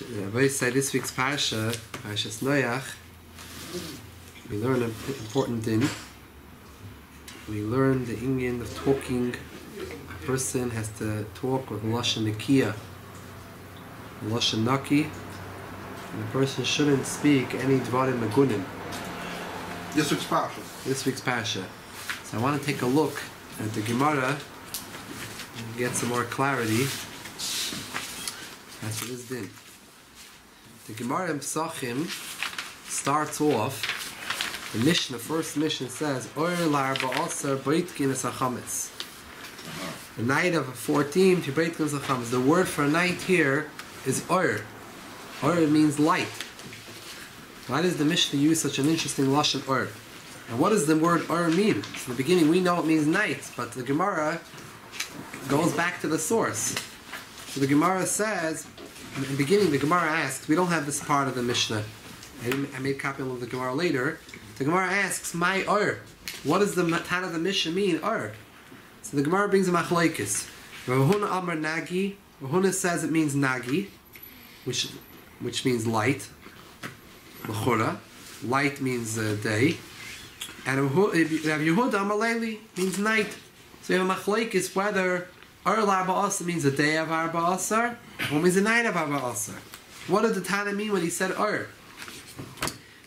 I say this week's Parshas Noach, we learn an important thing. We learn the inyan of talking. A person has to talk with Lashon Nakiya, Lashon Naki, and a person shouldn't speak any Dvarim Megunim. This week's Parsha. This week's Parsha. So I want to take a look at the Gemara and get some more clarity as to this din. The Gemara in Pesachim starts off, the Mishnah, first Mishnah says, Oyer l'arba asar b'itkin es hachametz. The night of 14 to b'itkin es hachametz. The word for night here is Oyer. Oyer means light. Why does the Mishnah use such an interesting lashon Oyer? And what does the word Oyer mean? So in the beginning we know it means night, but the Gemara goes back to the source. So the Gemara says, in the beginning, the Gemara asks, we don't have this part of the Mishnah. I made a copy of the Gemara later. The Gemara asks, my Ur. What does the Tan of the Mishnah mean, Ur? So the Gemara brings a machlokes. Rav Huna Amar Nagi. Rav Huna says it means Nagi, which means light. L'chora. Light means day. And Rav Yehuda Amar Leili means night. So you have a machlokes whether Ur l'Arba Asar means the day of Arba Asar, or means the night of Arba Asar. What did the Tana mean when he said Ur?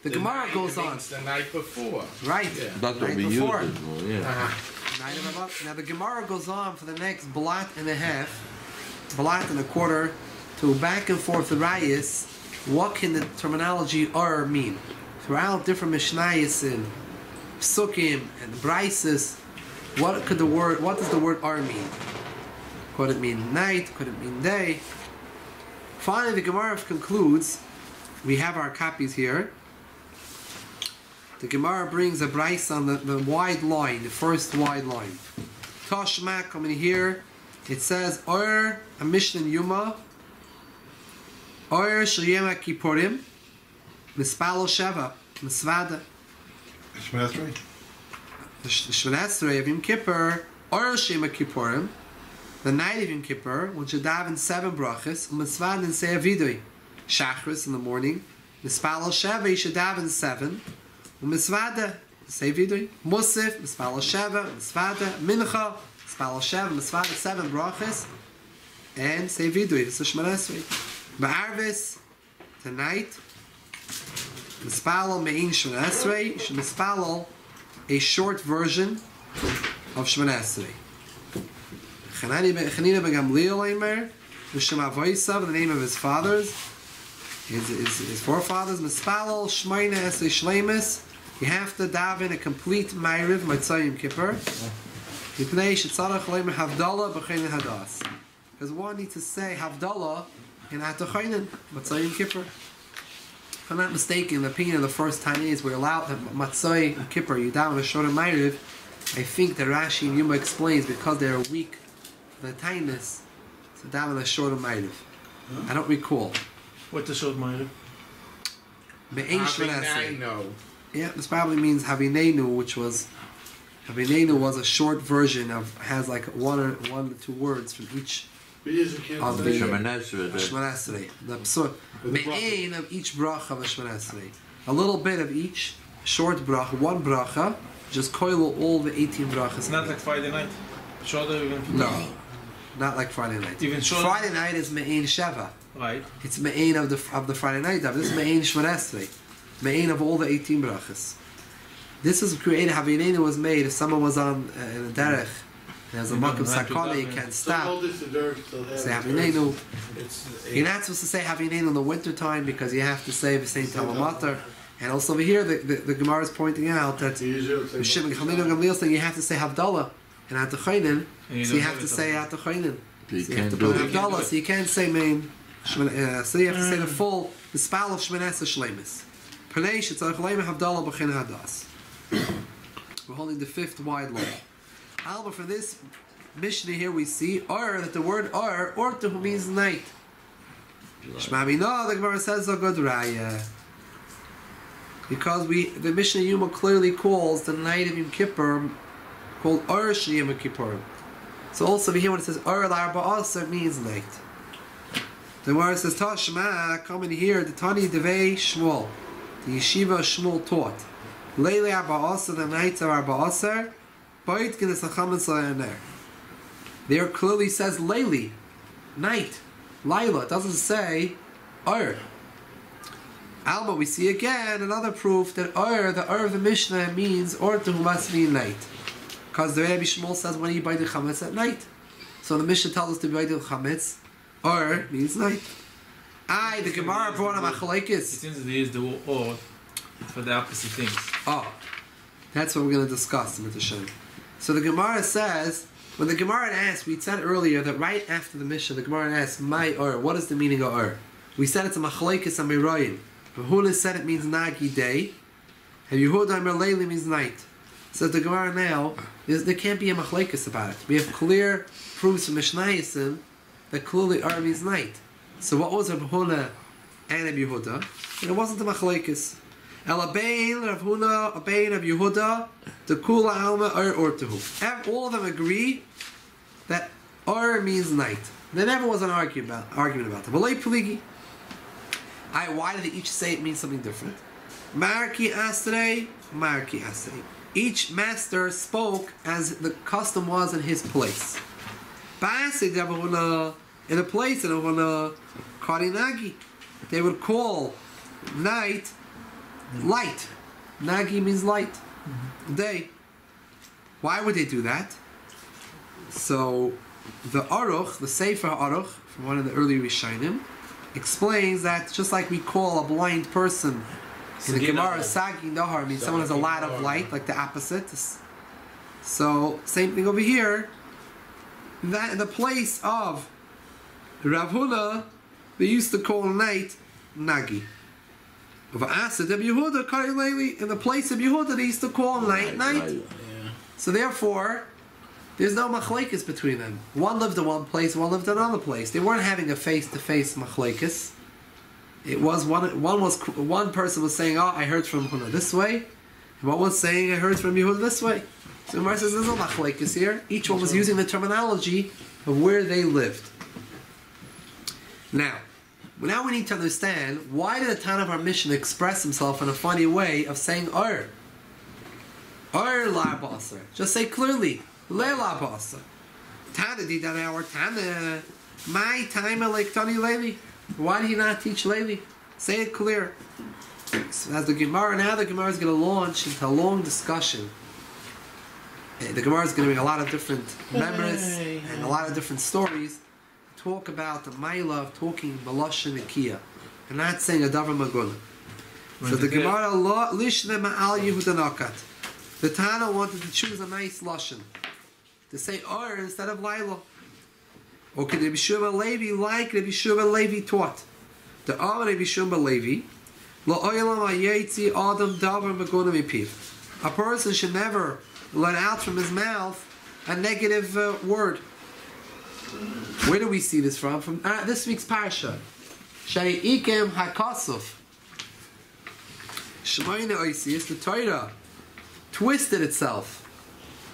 The Gemara goes on. The night before. Right. Yeah. That's what we before. Night of Arba. Now the Gemara goes on for the next blat and a half, blat and a quarter, to back and forth the rayas. What can the terminology Ur mean? Throughout different Mishnayos and Psukim and Brises, what does the word Ur mean? Could it mean night? Could it mean day? Finally, the Gemara concludes. We have our copies here. The Gemara brings a bryce on the wide line, the first wide line. Tashmak, coming here, it says, Or a Mishnah Yuma, Or Shayema Kippurim, Mispalo Sheva, Misvada. Shemini Esrei. The Shemini Esrei of Yom Kippur, Or Shayema Kippurim, the night of Yom Kippur, when you daven 7 brachas, Misvad and say a vidui. Shachris in the morning, Mispalo Sheva, you should daven 7. Misvada, say vidui. Musif, Mispalo Sheva, Misvada, Mincha, Mispalo Sheva, Misvada, 7 brachas, and say vidui. This is Shemini Esrei. Ba'arvis, tonight, Mispalo Me'in Shemini Esrei, you should Mispalo a short version of Shemini Esrei. Chanina ben Gamliel Eimer, L'Shem Avoisav, the name of his fathers, his forefathers, Mispalal Shmeina Esrei Shleimus. You have to daven a complete Ma'ariv Matzah Yom Kippur. Yipnei Shetzarach Leimer Havdalah B'Chein Hadas. Because one needs to say Havdalah in Atachainin Matzah Yom Kippur. If I'm not mistaken, the opinion of the first Tanais we're allowed that Matzah Yom Kippur you daven a shorter Ma'ariv. I think that Rashi and Yuma explains because they are weak. The tightness, so daven a shorter ma'ariv. I don't recall. What the short ma'ariv? Me'ein Shemini Esrei. Yeah, this probably means Havinenu, which was Havinenu was a short version of has like one or two words from each of the Shemini Esrei. The psur Me'ein of each bracha of a Shemini Esrei. A little bit of each short bracha, one bracha, just coil all the 18 brachas. It's not like Friday night. Shorter even. No. Not like Friday night. Even Friday night is Me'ein Sheva. Right. It's Me'ein of the Friday night. This is Me'ein Shemini Esrei. Me'ein of all the 18 brachas. This was created, Havinenu was made if someone was on in a derech, there's a makam sakana, you can't stop. Say Havinenu. You're not supposed to say Havinenu in the winter time because you have to say the same time matter. And also over here, the Gemara is pointing out that Shimon Gamliel saying you have to say Havdalah. And Atachainin, so you have to say Atachainin. So you have to put Havdalah, so you can't say Main. So you have to say the full, the spell of Shemini Esrei Shleimus. Pernei Shetzarach Leimer Havdalah B'Chein Hadas. We're holding the 5th wide law. However, for this Mishnah here we see Ur, that the word Ur, Ortu means night. Shema Bina, the Gemara says a good raya. Because the Mishnah Yuma clearly calls the night of Yom Kippur called Ur Sheyem Kippurim. So also over here when it says Ur l'Arba Asar means night. The Gemara says, Tashma, coming here, the Tani Devei Shmuel, the Yeshiva Shmuel taught. Leili Arba Aser, the nights of Arba Aser, Bait Gines Achametz Layaner. There clearly says Leili, night, Laila. It doesn't say Ur. Alma, we see again another proof that Ur, the Ur of the Mishnah, means Ur to who must mean night. Because the Rabbi Shmuel says when you buy the chametz at night. So the Mishnah tells us to buy the chametz. Or means night. The Gemara brought a machlokes. It seems that they use the word or for the opposite things. Oh, that's what we're going to discuss in the Hashem. So the Gemara says, when the Gemara asked, we said earlier that right after the Mishnah, the Gemara asked, my Ur, what is the meaning of Ur? We said it's a machlokes and Meroyim. Hula said it means Nagi day. And Yehuda Merleili means night. So the Gemara now, there can't be a machlokes about it. We have clear proofs from Mishnayim that clearly Ur means night. So what was Rav Huna and Rav Yehuda? And it wasn't the machlokes. Elabein Rav Huna, Abein Rav Yehuda, the Kula Alma Ur Ortuhu. All of them agree that Ur means night. There never was an argument about it. Why did they each say it means something different? Marki Astre, Marki Astre. Each master spoke as the custom was in his place. In a place in Karinagi, they would call night light. Nagi means light. Day. Why would they do that? So the Aruch, the Sefer Aruch, from one of the early Rishonim, explains that just like we call a blind person in the Gemara Sagi Nahar means someone has a lot of light, like the opposite. So same thing over here. That in the place of Rav Huna, they used to call night Nagi. In the place of Yehuda, they used to call night night. Yeah. So therefore, there's no machlekes between them. One lived in one place, one lived in another place. They weren't having a face-to-face machlekes. It was one person was saying, "Oh, I heard from Huna this way," and one was saying, "I heard from Yehuda this way." So Gemara says, "There's no machlekes here." Each one was using the terminology of where they lived. Now we need to understand why did the Tana of our mission express himself in a funny way of saying Ur la basa. Just say clearly le la basa. Tana did that our Tana. My time like Tani Levi. Why did he not teach Levi? Say it clear. So as the Gemara is going to launch into a long discussion. The Gemara is going to bring a lot of different memories and a lot of different stories. Talk about the Maila of talking Baloshin Nikia and not saying a Davar Maguna. So the Gemara Lishne Ma'al Yehudanakat. The Tana wanted to choose a nice Lashon to say Ur instead of Laila. Or could Rabbi Shua Levi like Rabbi Shua Levi taught? The Amar Rabbi Shua Levi Lo Oilam Ayetzi Adam Davar Maguna Mipiv. A person should never let out from his mouth a negative word. Where do we see this from? From this week's parsha. Shayikem Hakasuf. Shemaina Oisius, the Torah twisted itself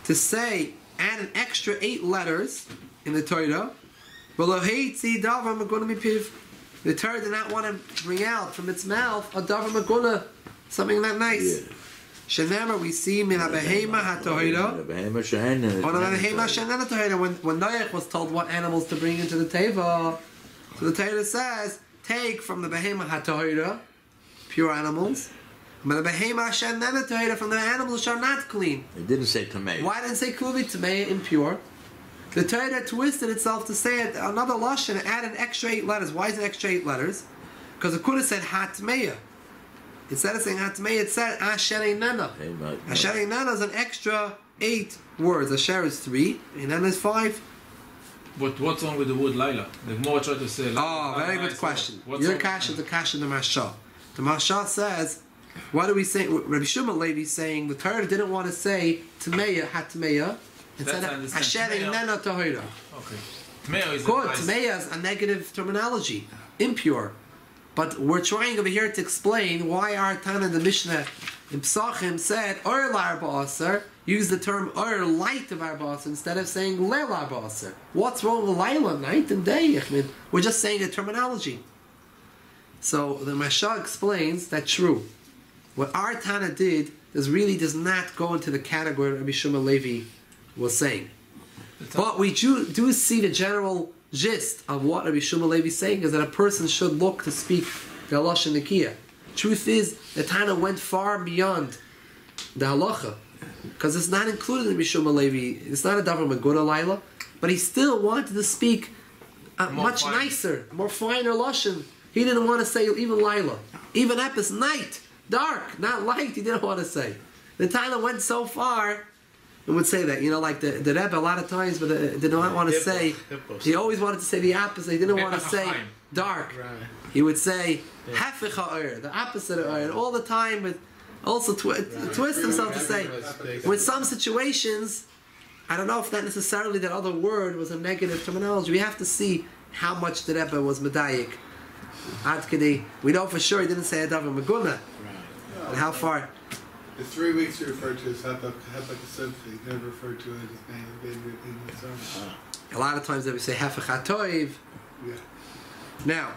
to say, add an extra 8 letters in the Torah. The Torah did not want to bring out from its mouth a davar maguna, something not nice. Shenema, we see min abehema hatohira. When Noach was told what animals to bring into the teva, so the Torah says, take from the behema hatohira, pure animals, but the behema shenena tohira, from the animals which are not clean. It didn't say tamei. Why didn't it say clearly tamei, impure? The Torah twisted itself to say it, another lashon and add an extra 8 letters. Why is it extra 8 letters? Because it could have said hatmeya. Instead of saying hatmeya, it said asher einena. Asher einena is an extra 8 words. Asher is 3, einena is 5. But what's wrong with the word Laila? The Gemara tried to say. Oh, very good question. Your kash is the kash in the Masha. The Masha says, why do we say? Rabbi Shimon Levi is saying the Torah didn't want to say tmeya hatmeya. Instead of asher einena tohira. Okay. Tmeya is good. Tmeya is a negative terminology, impure. But we're trying over here to explain why our Tana in the Mishnah in Psachim said Or L'arba Aser, use the term Or light of Arba Aser instead of saying Leil Arba Aser. What's wrong with Laila, night and day? I mean, we're just saying a terminology. So the Masha explains that true. What our Tana did really does not go into the category Rabbi Shimon Levi was saying. But we do see the general gist of what Rabbi Shimon Levi is saying is that a person should look to speak the halacha nikiya. Truth is, the Tana went far beyond the halacha because it's not included in Rabbi Shimon Levi. It's not a davar meguna laila, but he still wanted to speak much nicer, more finer lashon. He didn't want to say even laila, even epis night, dark, not light. He didn't want to say. The Tana went so far. And would say that, like the Rebbe a lot of times, but did not want to say. He always wanted to say the opposite. He didn't want to say dark. He would say hafich ha'or, the opposite of and all the time. But also twist himself to say. With some situations, I don't know if that necessarily that other word was a negative terminology. We have to see how much the Rebbe was medayik. We know for sure he didn't say a davar meguna, and how far. The 3 weeks you referred to as Hapak Asepsi, you never referred to it as being in the sermon. A lot of times they would say Hafech HaToiv. Yeah. Now,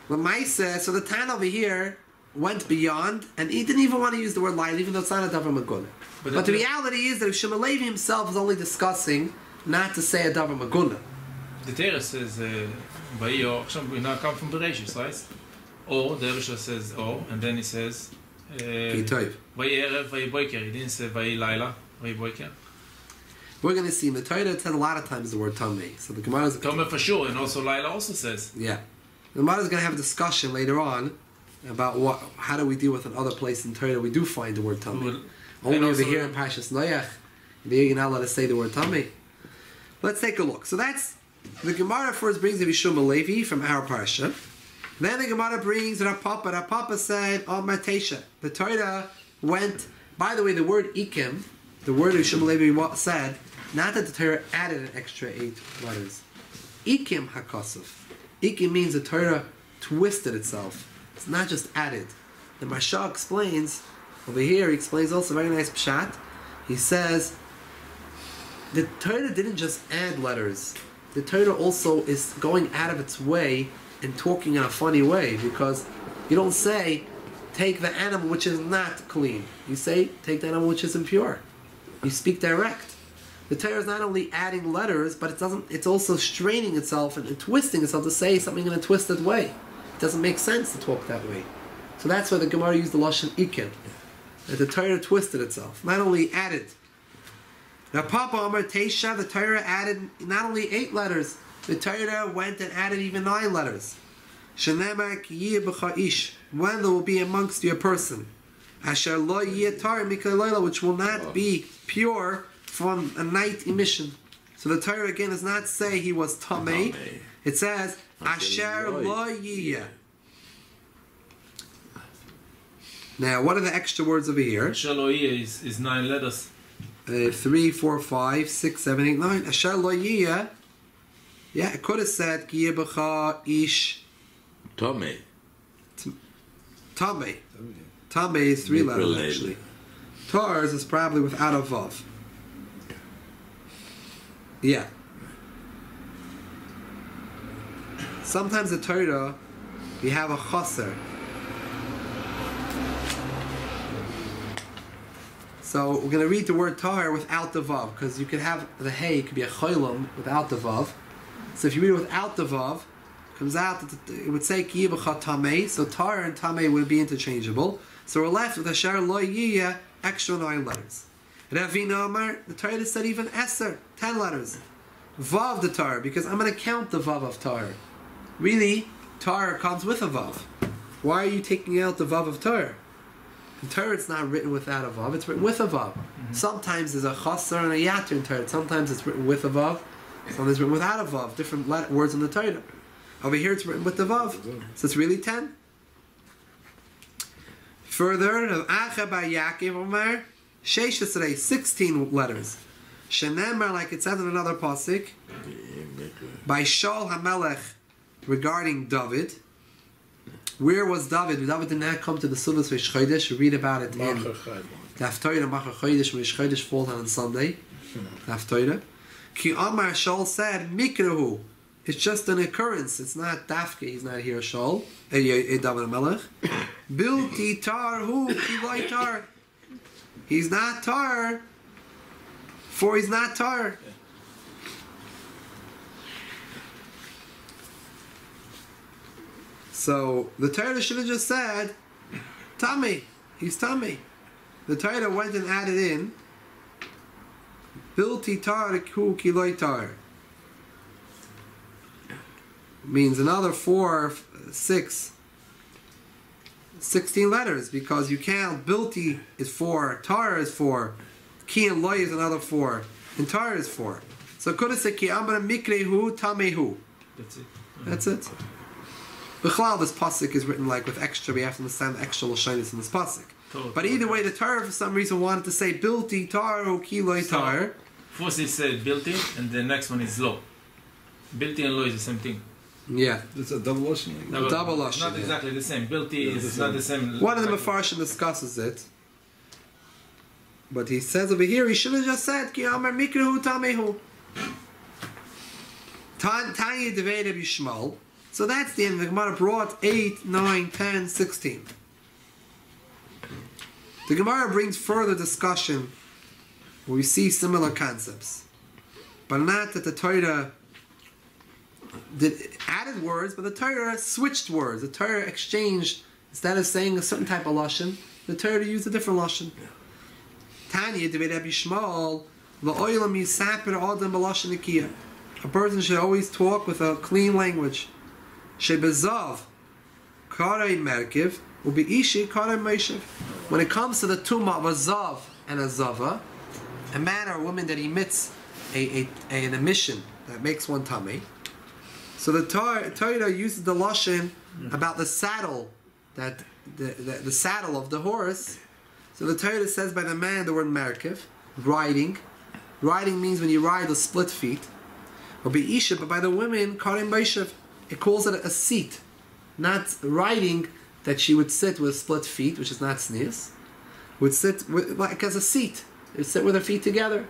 Lamaisa, so the Tan over here went beyond, and he didn't even want to use the word light, even though it's not a davar meguna. But the reality is that Shimon Levi himself is only discussing not to say a davar meguna. The Torah says, Vayo, we now come from Bereshis, right? Or, the Rebbe says, and then he says, Vayerev, Vayeboiker. He didn't say Vayelaila, Vayeboiker. We're going to see in the Torah it says a lot of times the word Tamei. So the Gemara is Tamei for sure, and also Laila also says. Yeah. The Gemara is going to have a discussion later on about how do we deal with another place in Torah we do find the word Tamei. Only over here in Parshas Noach, you're not allowed to say the word Tamei. Let's take a look. So that's the Gemara first brings the Shimon Levi from our parsha. Then the Gemara brings Rav Papa. Rav Papa said, Matesha. The Torah went, by the way, the word Ikim, the word of Shimon Levi said, not that the Torah added an extra 8 letters. Ikim HaKosov. Ikim means the Torah twisted itself. It's not just added. The Marsha explains, over here, he explains also a very nice pshat. He says, the Torah didn't just add letters. The Torah also is going out of its way and talking in a funny way, because you don't say take the animal which is not clean. You say take the animal which is impure. You speak direct. The Torah is not only adding letters, but it's also straining itself and twisting itself to say something in a twisted way. It doesn't make sense to talk that way. So that's why the Gemara used the lashon ikin. That the Torah twisted itself, not only added. Now Papa Amar Teisha, the Torah added not only 8 letters, the Torah went and added even 9 letters. Shenemar ki yeh b'cha ish, when there will be amongst you a person, asher lo yeh tar mikol leila, which will not be pure from a night emission. So the Torah again does not say he was tamei. It says asher lo yeh. Now, what are the extra words over here? Asher lo yeh is 9 letters. 3, 4, 5, 6, 7, 8, 9. Asher lo yeh. Yeah, it could have said ki yeh b'cha ish. Tamei. Tamei. Tamei is 3 letters actually. Tars is probably without a vav. Yeah. Sometimes the Torah, you have a chaser. So we're going to read the word tar without the vav, because you could have the hey, it could be a cholam without the vav. So if you read it without the vav, it comes out that it would say ki b'cha tamei. So tar and tamei would be interchangeable. So we're left with asher lo yiyah, extra 9 letters. Ravina Amar, the Torah said even Esther, 10 letters. Vav the tar, because I'm going to count the vav of tar. Really, tar comes with a vav. Why are you taking out the vav of tar? In Torah, it's not written without a vav; it's written with a vav. Sometimes there's a chaser and a yater in Torah. Sometimes it's written with a vav. Sometimes it's written without a vav. Different words in the Torah. Over here, it's written with the vav, so it's really 10. Further, Acha bar Yaakov Omar, 16 letters. Shenemar, like it says in another pasuk, by Shaul HaMelech regarding David. Where was David? David did not come to the Suvas Vish Chodesh. We read about it in the Haftarah Machar Chodesh, when Chodesh falls on Sunday. The Haftarah. Ki Amar Shaul said, Mikrahu. It's just an occurrence. It's not Dafke. He's not here, Shaul. David HaMelech. Bilti tar hu ki tar. He's not tar. For he's not tar. So the Torah should have just said, Tummy. He's tummy. The Torah went and added in, Bilti tar ku ki tar. Means another 16 letters, because you can't. Bilti is 4, tar is 4, ki and loy is another 4, and tar is 4. So it could have said ki amra mikrehu tamehu. That's it. That's it. B'chlal, this pasuk is written like with extra. We have to understand the extra lashonis in this pasuk. But either way, the Torah for some reason wanted to say bilti tar or ki loy tar. First it said bilti, and the next one is lo. Bilti and lo is the same thing. Yeah, It's a double lashon. double lashon. Not Yeah. exactly the same. Bilti is not the same. One of the Mefarshim discusses it, but he says over here he should have just said ki amar mikrehu tamehu. Tanya Devei Bishmal. So that's the end. The Gemara brought 8, 9, 10, 16. The Gemara brings further discussion where we see similar concepts, but not that the Torah added words, but the Torah switched words. The Torah exchanged, instead of saying a certain type of lashon, the Torah used a different lashon. Tanya Devei Bishmal va'olam yisaper adam b'lashon nikiyah. A person should always talk with a clean language. Shebezav karei merkiv will be ishi karei meishiv. When it comes to the tumah of a zav and a zava, a man or a woman that emits an emission that makes one tummy. So the Torah uses the lashon about the saddle, that the saddle of the horse. So the Torah says by the man the word merkiv, riding. Riding means when you ride the split feet. Or be isha, but by the women karei meishiv. It calls it a seat, not riding that she would sit with split feet, which is not sneeze. Would sit like as a seat. It would sit with her feet together.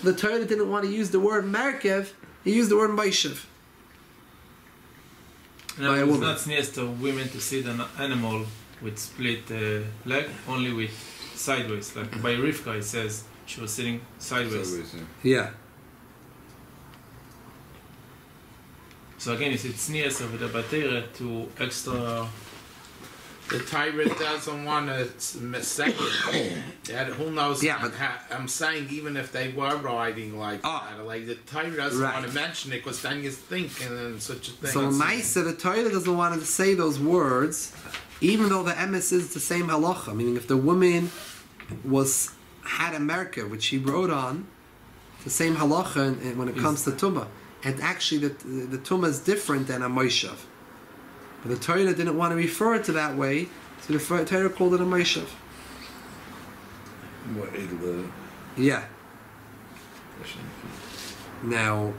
The Torah didn't want to use the word merkev; he used the word meishiv. By a woman. It's not sneeze to women to sit an animal with split leg, only with sideways. Like by Rivka, it says she was sitting sideways. Yeah. So again, it's sneers of the batera to extra. The tyrant doesn't want to second. Who knows? Yeah, but I'm saying even if they were riding like that, like the tyrant doesn't want to mention it because then you think and such a thing. So Maisa, the Torah doesn't want to say those words, even though the emes is the same halacha. Meaning, if the woman had a merkah which she wrote on, the same halacha when it comes to tumah. And actually, the tumah is different than a moishav. But the Torah didn't want to refer to that way, so the Torah called it a moishav. Yeah. Now,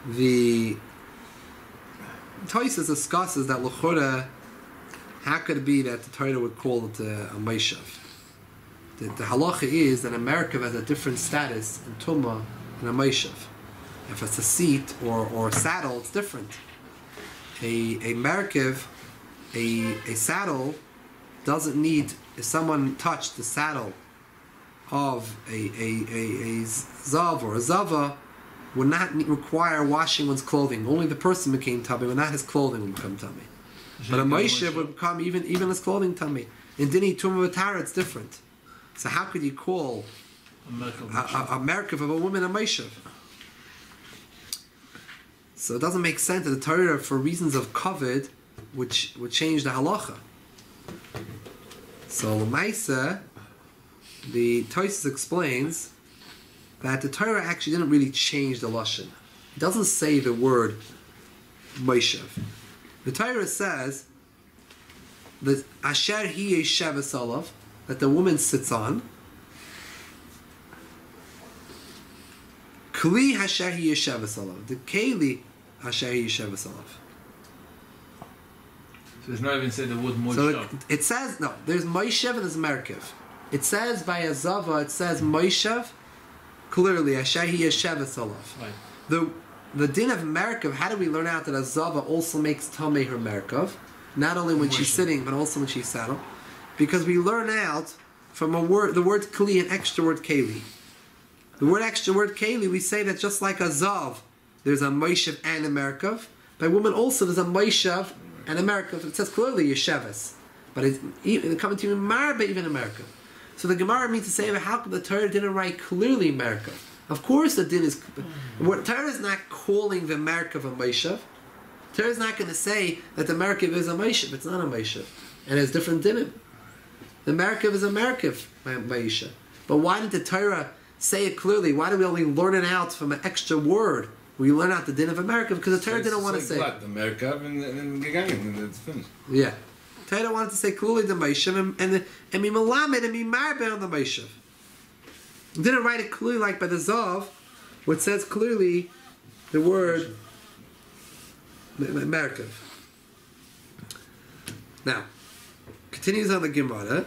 the Tosfos discusses that l'chora, how could it be that the Torah would call it a moishav? The halacha is that a merkev has a different status in tumah than a meishav. If it's a seat or a saddle, it's different. A merkev, a saddle, doesn't need. If someone touched the saddle of a zav or a zava, would not require washing one's clothing. Only the person became tummy, but not his clothing would become tummy. But a meishav would become even his clothing tummy. In dini tumah v'tara, it's different. So how could you call a merkev of a woman a meishav? So it doesn't make sense that the Torah, for reasons of kavod, would change the halacha. So l'maisa, the Tosfos explains that the Torah actually didn't really change the lashon. It doesn't say the word meishav. The Torah says that asher hi yesheves alav, that the woman sits on. Kli hasher hi yesheves alav, the keli hasher hi yesheves alav. So it's not even said the word So Moshe. it says, no, there's Moishev and there's Merkev. It says by a Zava, it says Moishev, clearly, Asher hi Yesheves Alav. Right. The din of Merkev, how do we learn out that a Zava also makes Tameh her Merkev? Not only when she's sitting, but also when she's saddled. Because we learn out from the word Kli, an extra word Keli. The extra word Keli, we say that just like a Zav, there's a Moishev and a Merkev. By woman also, there's a Moishev and a Merkev. It says clearly Yesheves. But it's coming to Marbe, even a Merkev. So the Gemara means to say, how come the Torah didn't write clearly Merkev? Of course the din is... Torah is not calling the Merkev a Moishev. Torah is not going to say that the Merkev is a Moishev. It's not a Moishev. And it's different dinim. The Merkev is a Merkev, Moishev. But why didn't the Torah say it clearly? Why do we only learn it out from an extra word? We learn out the din of a Merkev because the Torah didn't want to say it. The Merkev and Gegangen, and it's finished. Yeah. Torah wanted to say clearly the Moishev and me Melamed and me Marbe on the Moishev. Didn't write it clearly like by the Zav, which says clearly the word Merkev. Now, continues on the Gemara.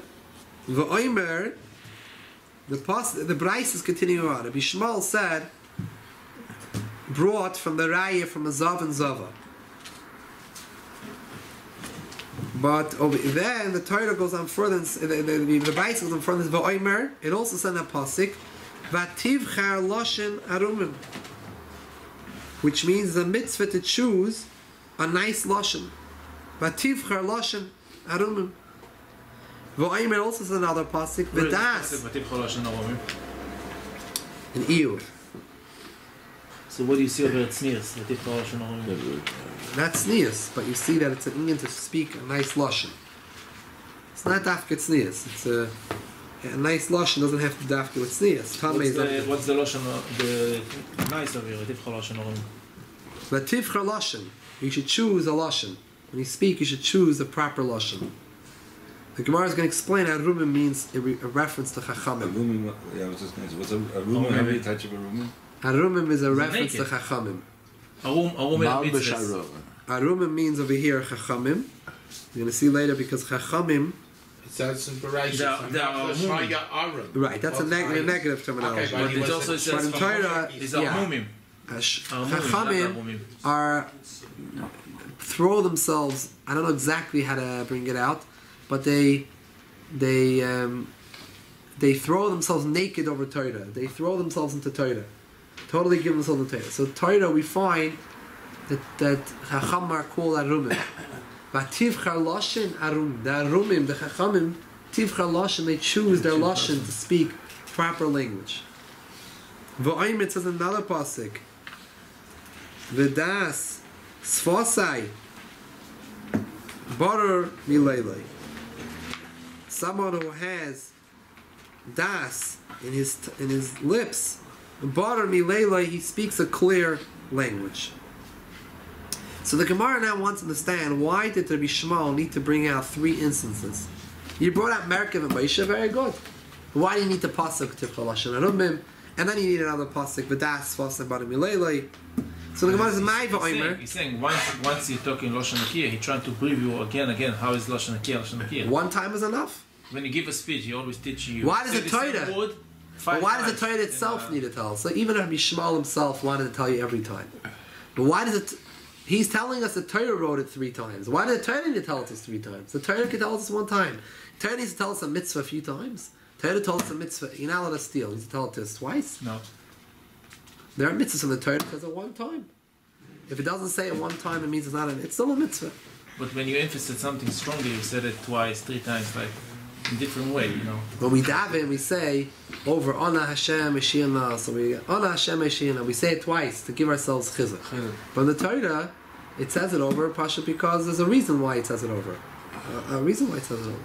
V'oimer, the Bryce is continuing on. Rabbi Shmuel said, brought from the Raya from a Zav and Zava. But over there, the Torah goes on further. The Bryce goes on further. V'oimer, it also said in a pasuk, Vativ char loshen arumim, which means the mitzvah to choose a nice loshen. Vativ char loshen arumim. V'oimer also says another pasuk. V'das in Chiyuv. So what do you see over at Tznius? Not tznius, but you see that it's an Indian to speak a nice lashon. It's not dafka tznius. It's a nice lashon doesn't have to dafka with tznius. What's the lashon? The nice over here. Lativcha lashon. You should choose a lashon. When you speak, you should choose the proper lashon. The Gemara is going to explain how rumim means a reference to chachamim. I was just going to say, what's a rumim? How many types of a rumim? Arumim is a reference to chachamim. Arumim means over here chachamim. You're going to see later because chachamim. It says in Bereshit. Right, that's a negative terminology. Okay, but it also says but in Torah, chachamim are throw themselves. I don't know exactly how to bring it out, but they throw themselves naked over Torah. They throw themselves into Torah. Totally give themselves to Torah. So Torah we find that Chacham are called Arumim. But Tivchar Lashon Arum. The Arumim, the Chachamim, Tivchar Lashon, they choose their Lashon to speak proper language. V'oim, it says another pasuk. V'das Sfosai Barer Mileilei. Someone who has das in his lips, Barer Mileilei, he speaks a clear language. So the Gemara now wants to understand why did Rabbi Shmuel need to bring out 3 instances? You brought out Merkev and Moshe, very good. Why do you need the pasuk Tivchar Lashon Arumim, and then you need another pasuk V'das Sfosai Barer Mileilei? So the Gemara says, "My v'omer." He's saying once you're talking Lashon Akiyah, he's trying to preview again. How is Lashon Akiyah? One time is enough. When you give a speech, he always teaches you. Why does the Torah? But why does the Torah itself need to tell? So even Rabbi Shmuel himself wanted to tell you every time. But why does it? He's telling us the Torah wrote it 3 times. Why did the Torah need to tell us 3 times? The Torah could tell us 1 time. The Torah needs to tell us a mitzvah a few times. The Torah told us a mitzvah. You're not allowed to steal. He needs to tell it to us twice. No. There are mitzvahs in the Torah that says it 1 time. If it doesn't say it 1 time, it means it's not. It's still a mitzvah. But when you emphasize something strongly, you said it twice, 3 times, like in different way, you know. When we daven, we say over Ana Hashem Mashiach. So we Ana Hashem Mashiach. We say it twice to give ourselves chizuk. But in the Torah, it says it over Pasha because there's a reason why it says it over. A reason why it says it over.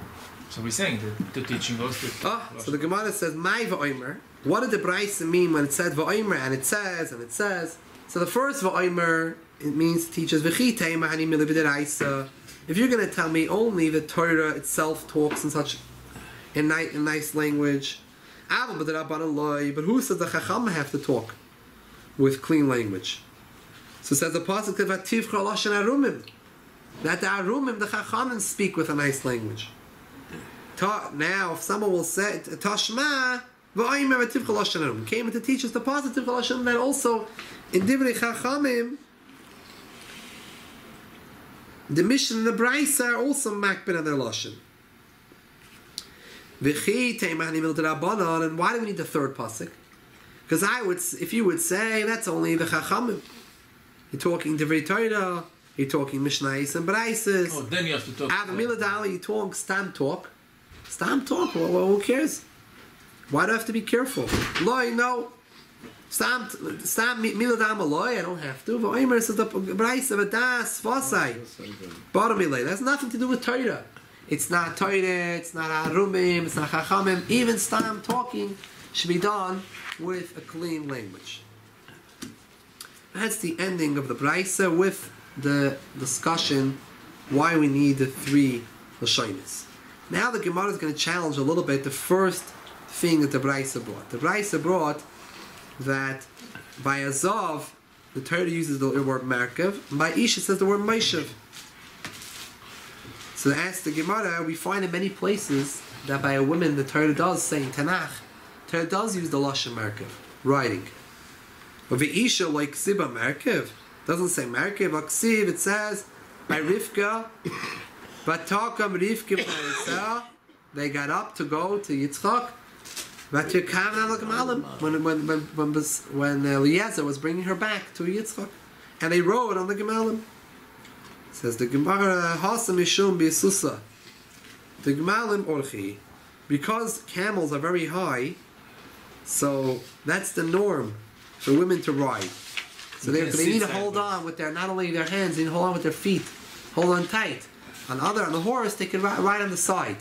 So we're saying that the teaching goes to. So the Gemara says my v'omer. What did the Brayse mean when it said v'omer and it says and it says? So the first v'omer, it means to teach us v'chitei mahani milibidiraisa. If you're going to tell me only the Torah itself talks in such in nice language, but who says the Chacham have to talk with clean language? So it says the pasuk Tivchar Lashon Arumim. that the Arumim, the Chachamim, speak with a nice language. Now, if someone will say, Tashma, came to teach us the positive Lashon, that also in Divrei Chachamim, the Mishnah and the Braisa are also makbid on their Lashon. And why do we need the third pasuk? Because if you would say that's only the Chachamim, you're talking Divrei Torah, you're talking Mishnayos and Braises. Oh, then you have to talk. You're talking stam talk. Stam talk. Well, who cares? Why do I have to be careful? Loi, no. Stam miladam aloi. I don't have to. V'omer says the Braisa v'das v'asai. Bottom milay. That's nothing to do with Torah. It's not Torah. It's not Arumim. It's not Chachamim. Even stam talking should be done with a clean language. That's the ending of the Braisa with the discussion why we need the three Lashonis. Now the Gemara is going to challenge a little bit the first thing that the Braisa brought. The Braisa brought that by Azav, the Torah uses the word Merkev, and by Ish it says the word Meishav. So as the Gemara, we find in many places that by a woman the Torah does say in Tanakh, Torah does use the Lashon Merkev, riding. But the Isha like Siba Merkev doesn't say Merkev, Aksiv, it says by Rivka, Batakam Rivka Marisa, they got up to go to Yitzchak. When Eliezer was bringing her back to Yitzchak, and they rode on the Gemalim. Says the Gemara, Hasam Mishum B'Susa. The Gemalim Orchi, because camels are very high, so that's the norm for women to ride. So they need to hold on with their, not only their hands, they need to hold on with their feet, hold on tight. On the horse, they can ride on the side.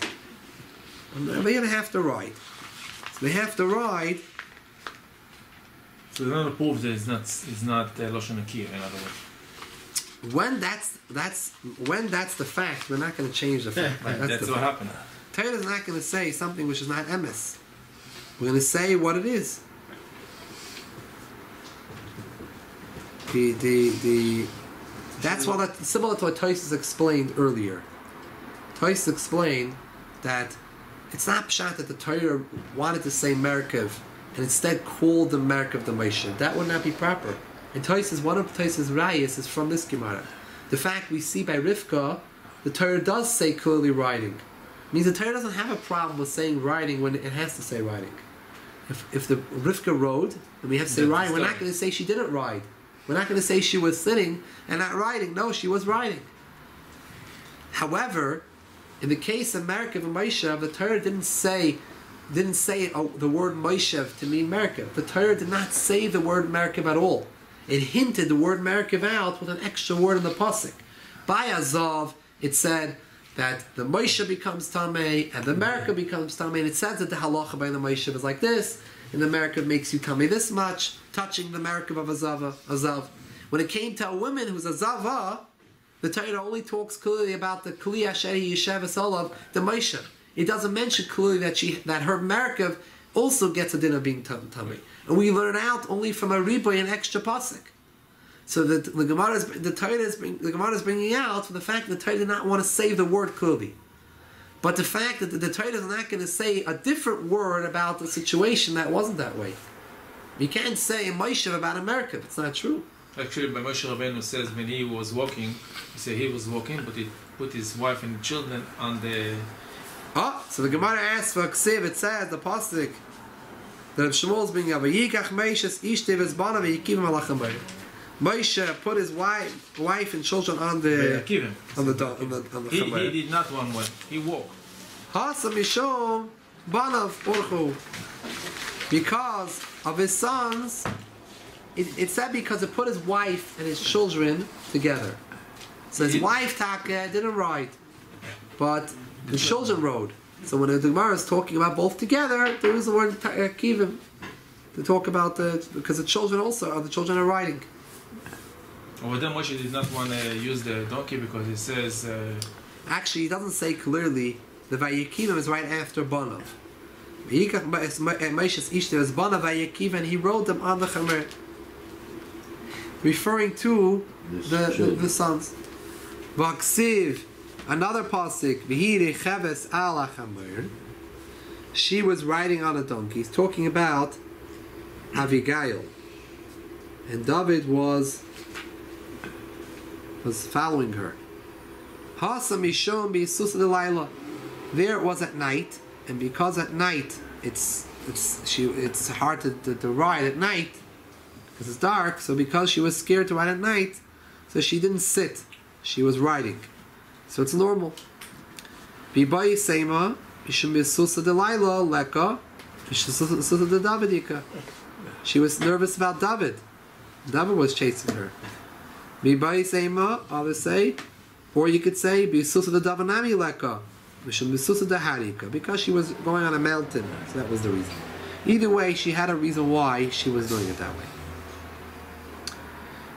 And they don't have to ride. So they have to ride. So the another proof that it's not Lashon Akir, in other words. When that's the fact, we're not going to change the fact. Right? That's what happened. Torah is not going to say something which is not emes. We're going to say what it is. That's similar to what Tosis explained earlier. Tosis explained that it's not pshat that the Torah wanted to say Merkev and instead called the Merkev the Moshe. That would not be proper. And Tosis, one of Tosis' rayas is from this Gemara. The fact we see by Rivka, the Torah does say clearly riding. It means the Torah doesn't have a problem with saying riding when it has to say riding. If the Rivka rode, and we have to say riding, we're not going to say she didn't ride. We're not going to say she was sitting and not riding. No, she was riding. However, in the case of Merkev and Moshev, the Torah didn't say the word Moshev to mean Merkev. The Torah did not say the word Merkev at all. It hinted the word Merkev out with an extra word in the pasuk. By Azav, it said that the Moshe becomes Tameh and the Merkev becomes Tameh. And it says that the halacha by the Moshe is like this, and the Merkev makes you Tameh this much, touching the Merkev of Azav. When it came to a woman who's a Zava, the Torah only talks clearly about the Kli Asheri Yeshev Esolav, the Moshe. It doesn't mention clearly that her Merkev also gets a din of being Tameh. And we learn out only from a riboy an extra pasuk. So that the Gemara is bringing out for the fact that the Torah did not want to say the word clearly, but the fact that the Torah is not going to say a different word about the situation that wasn't that way. You can't say a Moshe about a Merkev. It's not true. Actually, by Moshe Rabbeinu says when he was walking, but he put his wife and children on the. So the Gemara asks for Ksiv. It says the pasuk that Shmuel is bringing up. Moshe put his wife and children on the He did not one way. He walked. Hasam Yishom Banav Urchu. Because of his sons, it said because it put his wife and his children together. So his wife Taka didn't ride, but the children rode. So when the Gemara is talking about both together, there is the word Kivim to talk about because the children are riding. Over there, Moshe did not want to use the donkey because he says. Actually, he doesn't say clearly. The Vayikivim is right after Banav. Moshe's Ishtar is Banav Vayikiv, and he rode them on the Chamer, referring to the sons. Vaksiv, another pasuk, V'hi recheves al achamor. She was riding on a donkey. He's talking about Abigail. And David was following her. Hasa mishon b'Yisus delayla. There it was at night, and because at night it's hard to ride at night because it's dark. So because she was scared to ride at night, so she didn't sit. She was riding. So it's normal. Bibai seima mishon b'Yisus delayla leka b'Yisus de Davidika. She was nervous about David. David was chasing her. Bibai seima, others say, or you could say b'Yisus de Davanami leka. Because she was going on a mountain, so that was the reason. Either way, she had a reason why she was doing it that way.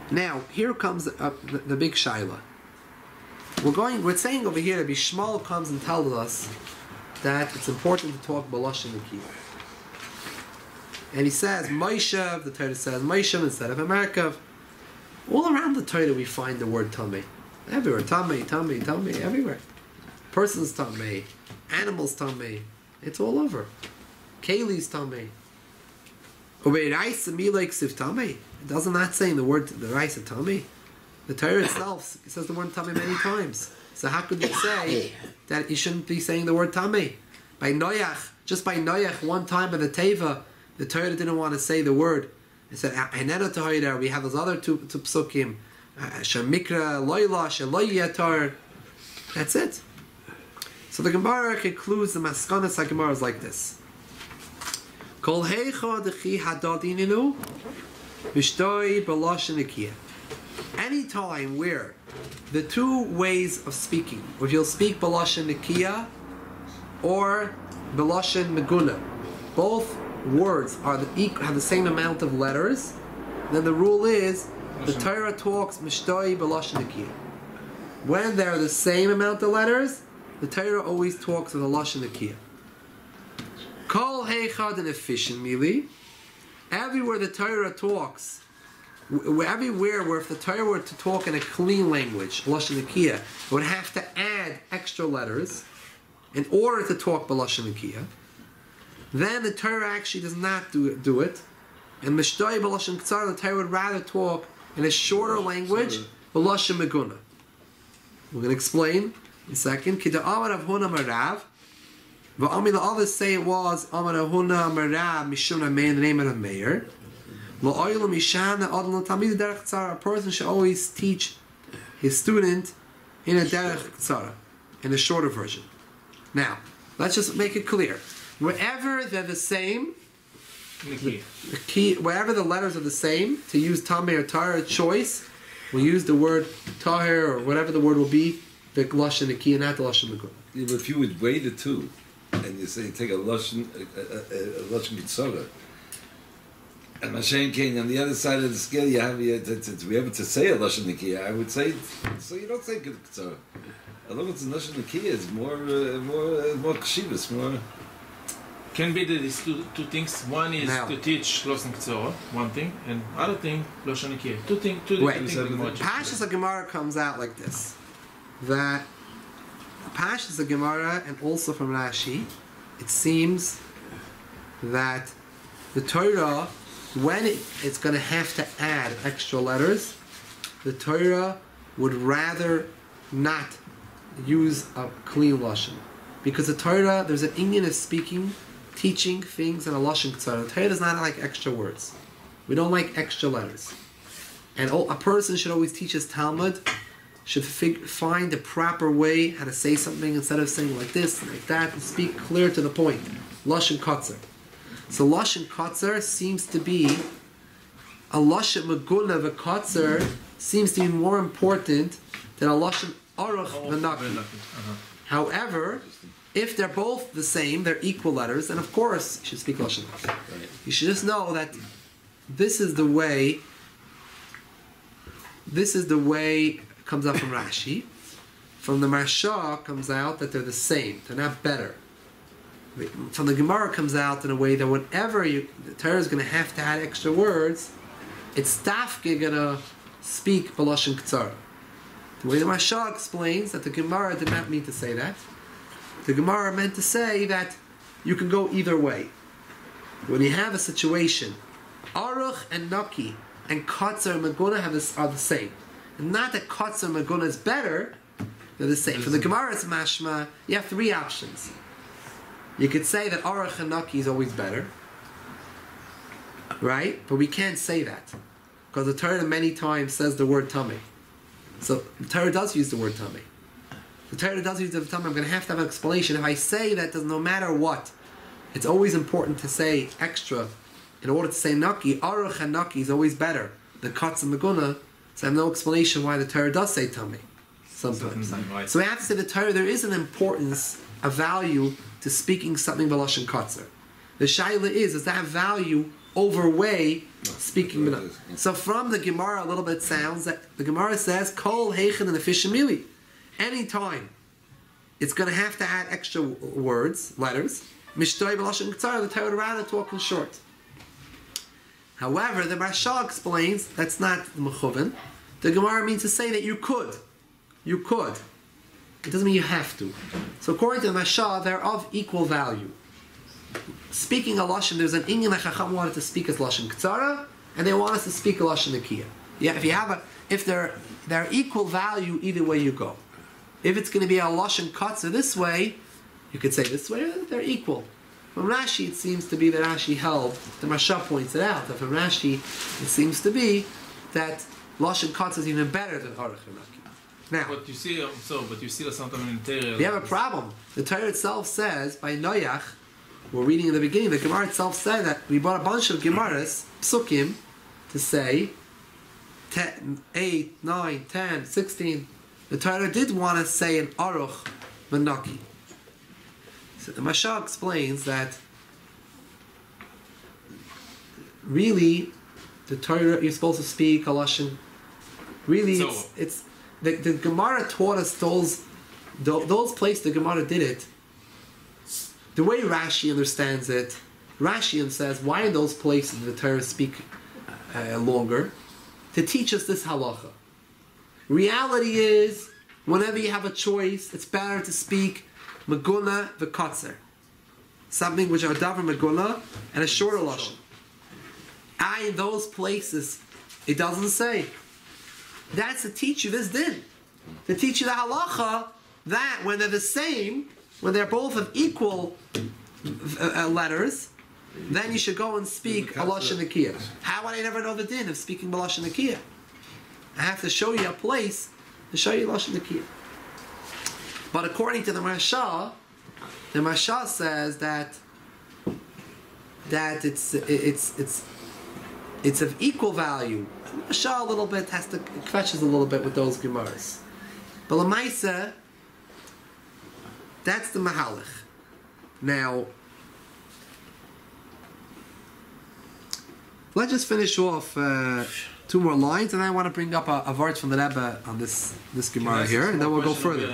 Now, here comes the big shaila. We're saying over here that Bishmal comes and tells us that it's important to talk Balash and Nikiya. And he says, Moshe, the Torah says, Moshe instead of America. All around the Torah we find the word Tameh. Everywhere. Tameh, everywhere. Person's tamei, animals tamei, it's all over. Kaylee's tamei. It doesn't not saying the word the rice of tamei. The Torah itself says the word tamei many times. So how could you say that you shouldn't be saying the word tamei? By Noach, just by Noach, one time by the Teva, the Torah didn't want to say the word. It said we have those other two psukim, Shemikra Loyla Sheloyatar. That's it. So the Gemara concludes the Maskanas HaGemara is like this. Kol heicha dechi hadadininu mishtoi b'lashon nikiya. Any time where the two ways of speaking, if you'll speak b'lashon nikiya or b'lashon meguna, both words have the same amount of letters, then the rule is the Torah talks mishtoi b'lashon nikiya. When they're the same amount of letters, the Torah always talks with a lashon nikiya. Kol heichad and efficient mili. Everywhere the Torah talks, everywhere where if the Torah were to talk in a clean language, lashon nikiya, it would have to add extra letters in order to talk b'lashon nikiya. Then the Torah actually does not do it. And mishtoi b'lashon ktsar, the Torah would rather talk in a shorter language b'lashon meguna. We're going to explain in a second. Kida Amar Rav Huna Marav. V'ami the others say it was Amar Rav Huna Marav Mishum Ramein, the name of the mayor. La'oyla Mishana Adon L'Tamid Derech Tzara. A person should always teach his student in a Derech Tzara, in a shorter version. Now, let's just make it clear. Wherever they're the same, wherever the letters are the same, to use Tameh or Tara choice, we'll use the word Tahir or whatever the word will be, the lashon nikiya, not the lashon meguna. Yeah, but if you would weigh the two, and you say take a lashon kitzara, and Hashem King on the other side of the scale, you have to be able to say a lashon nikiya. I would say so. You don't say kitzara. Although it's a lashon nikiya, it's more kshivas, more. Can be that these two things. One is to teach lashon kitzara, one thing, and other thing lashon nikiya. Two different things. Parshas Gemara comes out like this. That Parshas Gemara and also from Rashi, it seems that the Torah, when it's going to have to add extra letters, the Torah would rather not use a clean lashon, because the Torah, there's an inyan of speaking, teaching things in a lashon k'tzara. The Torah does not like extra words. We don't like extra letters, and a person should always teach his Talmud. Should find the proper way how to say something instead of saying like this and like that, and speak clear to the point. Lashon Kotzer. So Lashon Kotzer seems to be a Lashon Meguna v'Kotzer seems to be more important than a Lashon Aruch v'Naki. However, if they're both the same, they're equal letters, then of course you should speak Lashon Kotzer. You should just know that this is the way comes out from Rashi. From the Marsha comes out that they're the same. They're not better. From the Gemara comes out in a way that whenever the Torah is going to have to add extra words, it's dafke going to speak b'lashon k'tzara. The way the Mashal explains that the Gemara did not mean to say that. The Gemara meant to say that you can go either way. When you have a situation, Aruch and Naki and Kotzer and Maguna are the same. And not that Kotzer and Maguna is better, they're the same. For the Gemara's mashma, you have three options. You could say that Aruch and Naki is always better, right? But we can't say that because the Torah many times says the word tummy. So the Torah does use the word tummy. The Torah does use the word tummy. I'm going to have an explanation. If I say that no matter what, it's always important to say extra in order to say Naki. Aruch and Naki is always better than Kotzer and Maguna. So I have no explanation why the Torah does say tummy sometimes. So we have to say the Torah, there is an importance, a value to speaking something b'lashon kotzer. The shaila is, does that have value overweigh speaking b'lashon? So from the Gemara a little bit sounds that the Gemara says, kol heichen and efishimili. Anytime it's going to have to add extra words, letters, mishtoi b'lashon k'tzar, the Torah would rather talk in short. However, the Mashal explains that's not mechuven. The Gemara means to say that you could. You could. It doesn't mean you have to. So according to the Mashal, they're of equal value. Speaking a lashon, there's an inyan that Chacham wanted to speak as lashon k'tzara, and they want us to speak a lashon nekiya. Yeah, if they're equal value, either way you go. If it's going to be a lashon k'tzara this way, you could say this way. They're equal. From Rashi, it seems to be that Rashi held. The Mashal points it out that from Rashi, it seems to be that lashon k'tzara is even better than aruch and naki. Now, but you see, something in the Torah. we have a problem. The Torah itself says by Noach, we're reading in the beginning. The Gemara itself said that we brought a bunch of Gemaras, psukim, to say 8, 9, 10, 16. The Torah did want to say an aruch v'naki. So the Mashal explains that really the Torah you're supposed to speak a lashon. Really, so, it's the Gemara taught us those places the Gemara did it. The way Rashi understands it, Rashi says, why in those places did the Torah speak longer? To teach us this halacha. Reality is, whenever you have a choice, it's better to speak Maguna v'kotzer. Something which are davar Maguna and a shorter lashon. In those places, it doesn't say. That's to teach you this din. To teach you the halacha that when they're the same, when they're both of equal letters, then you should go and speak a lashon nekiya. How would I never know the din of speaking lashon nekiya? I have to show you a place to show you lashon nekiya. But according to the Mashal says that it's of equal value. The Mashal a little bit kvetches a little bit with those Gemaras. But Lamaisa, that's the Mahalach. Now, let's just finish off 2 more lines, and I want to bring up a verse from the Rebbe on this Gemara here, and then we'll go further.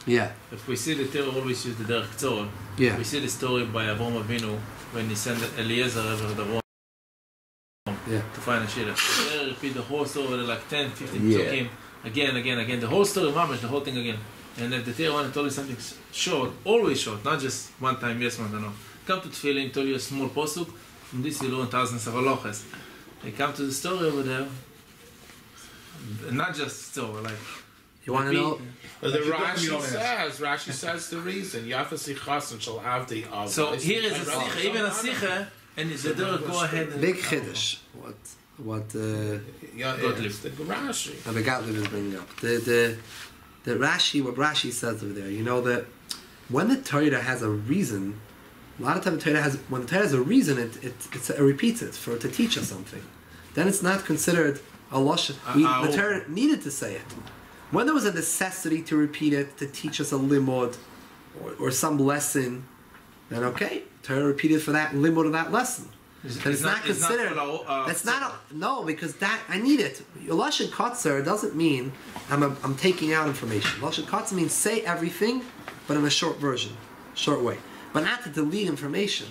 Yeah. If we see the Torah always use the derech k'tzor, Yeah. we see the story by Avram Avinu when he sent Eliezer over the Avram to find a shidduch. They repeat the whole story like 10, 15 psukim again. The whole story, mamash, the whole thing again. And if the Torah wanted to tell you something short, always short, not just one time yes, one time no. Come to Tefillin, tell you a small posuk, from this you learn thousands of halachas. They come to the story over there, not just story, like You want to know? But the Rashi says the reason. Yafasi Chasen shall have the of. so here is a sicha, even a sicha, and the Torah go ahead and Big Chiddush. What the Rashi. the Gottlieb is bringing up. The Rashi, what Rashi says over there, you know that when the Torah has a reason, a lot of times when the Torah has a reason, it repeats it to teach us something. Then it's not considered a lashon. The Torah needed to say it. When there was a necessity to repeat it to teach us a limud or some lesson, then okay, Torah repeated for that limud or that lesson. It's not considered. No, because that I need it. Lashon kotzer doesn't mean I'm taking out information. Lashon kotzer means say everything, but in a short version, short way, but not to delete information.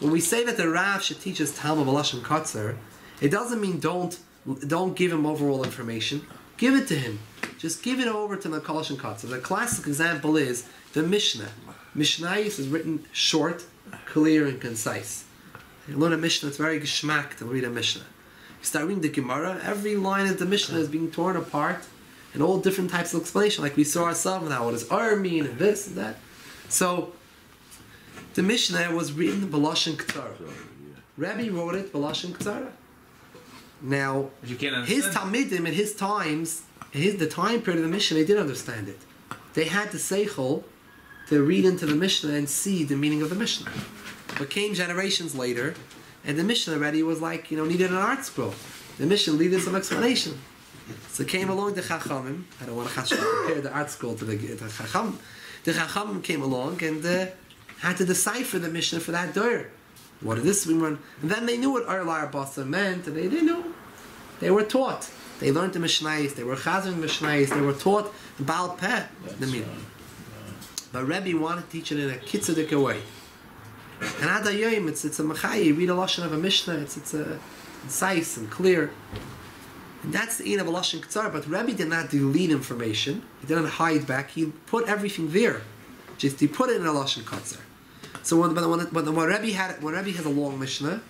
When we say that the Rav should teach us Talmud b'lashon kotzer, it doesn't mean don't give him overall information. Give it to him. just give it over to the Koloshin Katsa. The classic example is the Mishnah. Mishnayos is written short, clear, and concise. You learn a Mishnah, it's very geschmack to read a Mishnah. You start reading the Gemara, every line of the Mishnah is being torn apart, and all different types of explanation, like we saw ourselves now. What does Ar mean, and this and that. So, the Mishnah was written B'Lashon K'tzara. Rebbe wrote it B'Lashon K'tzara. Now, his Talmidim in his times, the time period of the Mishnah, they didn't understand it. They had the seichel to read into the Mishnah and see the meaning of the Mishnah. But came generations later, and the Mishnah already was like, needed an art scroll. The Mishnah needed some explanation. So came along the Chachamim. I don't want to compare the art scroll to the Chacham. The Chachamim came along and had to decipher the Mishnah for that door. What did this mean? And then they knew what Arlar Basa meant, and they knew. They were taught. They learned the Mishnayos. They were chazing the Mishnayos. They were taught the Baal Peh, the meaning. But Rebbe wanted to teach it in a kitzudik way. And Ad Hayom, it's a Machai. You read a lashon of a Mishnah. It's a concise and clear. And that's the end of a lashon k'tzar. But Rebbe did not delete information. He didn't hide back. He put everything there. Just he put it in a lashon k'tzar. So when Rebbe has a long Mishnah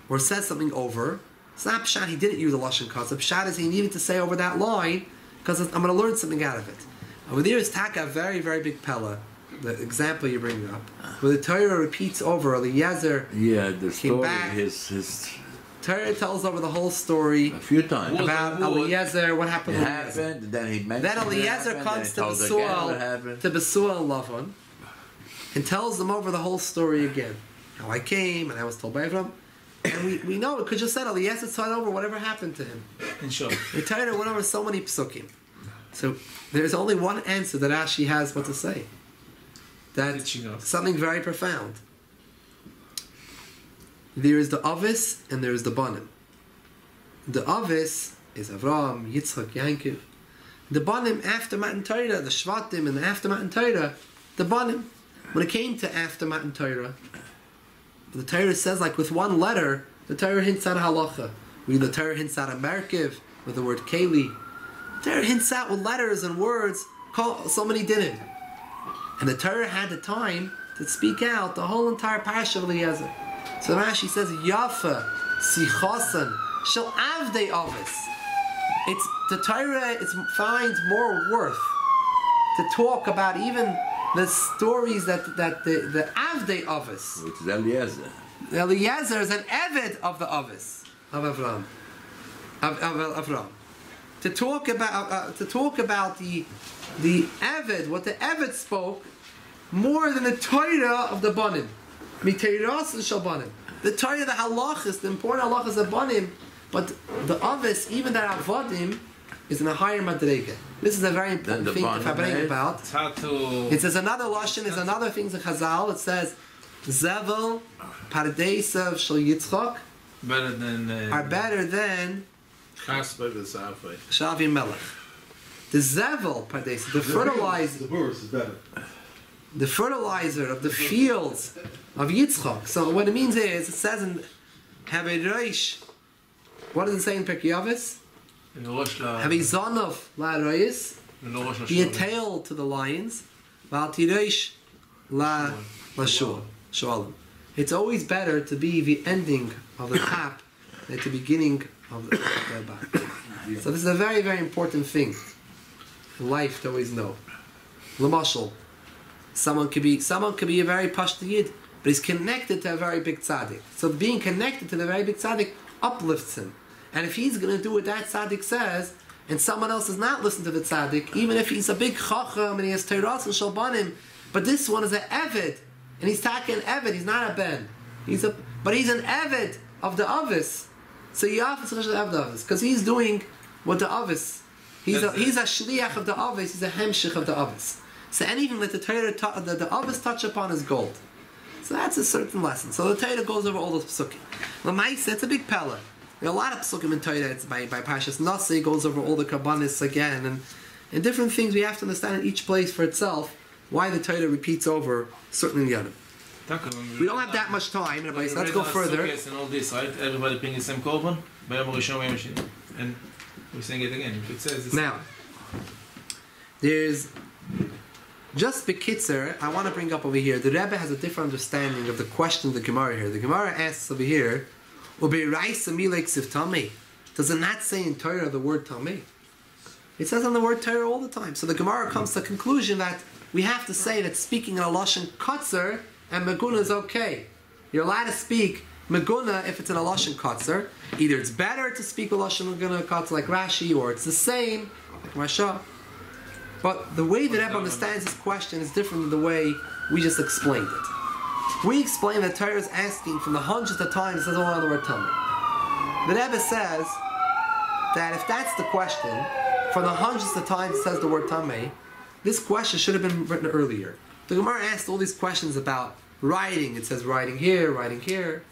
or says something over, it's not pshat. He didn't use a lashon k'tzar. Pshat is he needed to say over that line because I'm going to learn something out of it. Over there is taka, a very, very big pella. The example you're bringing up, where the Torah repeats over Eliezer. Yeah, the story. Back. His Torah tells over the whole story a few times about Eliezer. What happened? It happened. Then he mentioned. Then Eliezer comes to Besuel Lavan and tells them over the whole story again. How I came and I was told by Avram. And we know it could just said Eliezer told over whatever happened to him. And sure. The Torah went over so many psukim. So there's only one answer that Rashi has what to say. That's something very profound. There is the Avis and there is the Banim. The Avis is Avram, Yitzchak, Yankov. The Banim after Matan Torah, the Shvatim, and the after Matan Torah, the Banim. When it came to after Matan Torah, the Torah says like with one letter, the Torah hints at a halacha. The Torah hints at a merkiv with the word keli. The Torah hints at with letters and words. So many didn't. And the Torah had the time to speak out the whole entire parsha of Eliezer. So Rashi says, Yafa, Sichosan, Shel Avdei Avis. It's the Torah finds more worth to talk about even the stories that the Avdei Avis. Which is Eliezer. Eliezer is an Eved of the Avis of Avram. Avram. To talk about the Eved, what the Eved spoke, more than the Torah of the Banim. Miteiras and Shalbanim. The Torah, the halachas, the important halachas of Banim, but the Avis, even that Avadim, is in a higher madrega. This is a very important thing to fabricate about. It says another lashon, is another thing in Chazal. It says Zevel Pardesav Shel Yitzchak are better than Shavi Melech. The Zevel Pardesav, the fertilizer. The horse is better. The fertilizer of the fields of Yitzchak. So what it means is, it says in Havirosh, what does it say in Pirkei Avos? Havizanov la rois, be a tail to the lions, val tirosh la shalom. It's always better to be the ending of the tap than the beginning of the back. So this is a very, very important thing in life to always know. L'mashal. Someone could be a very pashto yid, but he's connected to a very big tzaddik. So being connected to the very big tzaddik uplifts him. And if he's going to do what that tzaddik says, and someone else does not listen to the tzaddik, even if he's a big chacham and he has teiras and shalbanim, but this one is an eved, and he's talking an eved, he's not a ben. But he's an eved of the avis. So yafis eved avis, because he's doing what the avis. He's a shliach of the avis. He's a hemshich of the avis. So anything that the Torah the Avis touch upon is gold. So that's a certain lesson. So the Torah goes over all those psukim. L'maisa, it's a big pella. There are a lot of psukim in Torah. It's by Parshas Noach, it goes over all the karbanis again, and different things we have to understand in each place for itself why the Torah repeats over certain yadim. We don't have that much time, everybody, so let's go further. And all this, right? Everybody pinging the same korban, and we sing it again. If it says it's now, There's just bekitzer. I want to bring up over here. The Rebbe has a different understanding of the question of the Gemara here. The Gemara asks over here, does it not say in Torah the word tamei? It says on the word Torah all the time. So the Gemara comes to the conclusion that we have to say that speaking in a lashon kotzer and meguna is okay. You're allowed to speak meguna if it's in a lashon kotzer. Either it's better to speak a lashon meguna kotzer like Rashi, or it's the same like Rasha. But the way that Rebbe understands this question is different than the way we just explained it. We explained that Torah is asking from the hundreds of times it says all on the word tamei. The Rebbe says that if that's the question, from the hundreds of times it says the word tamei, this question should have been written earlier. The Gemara asked all these questions about writing. It says writing here, writing here.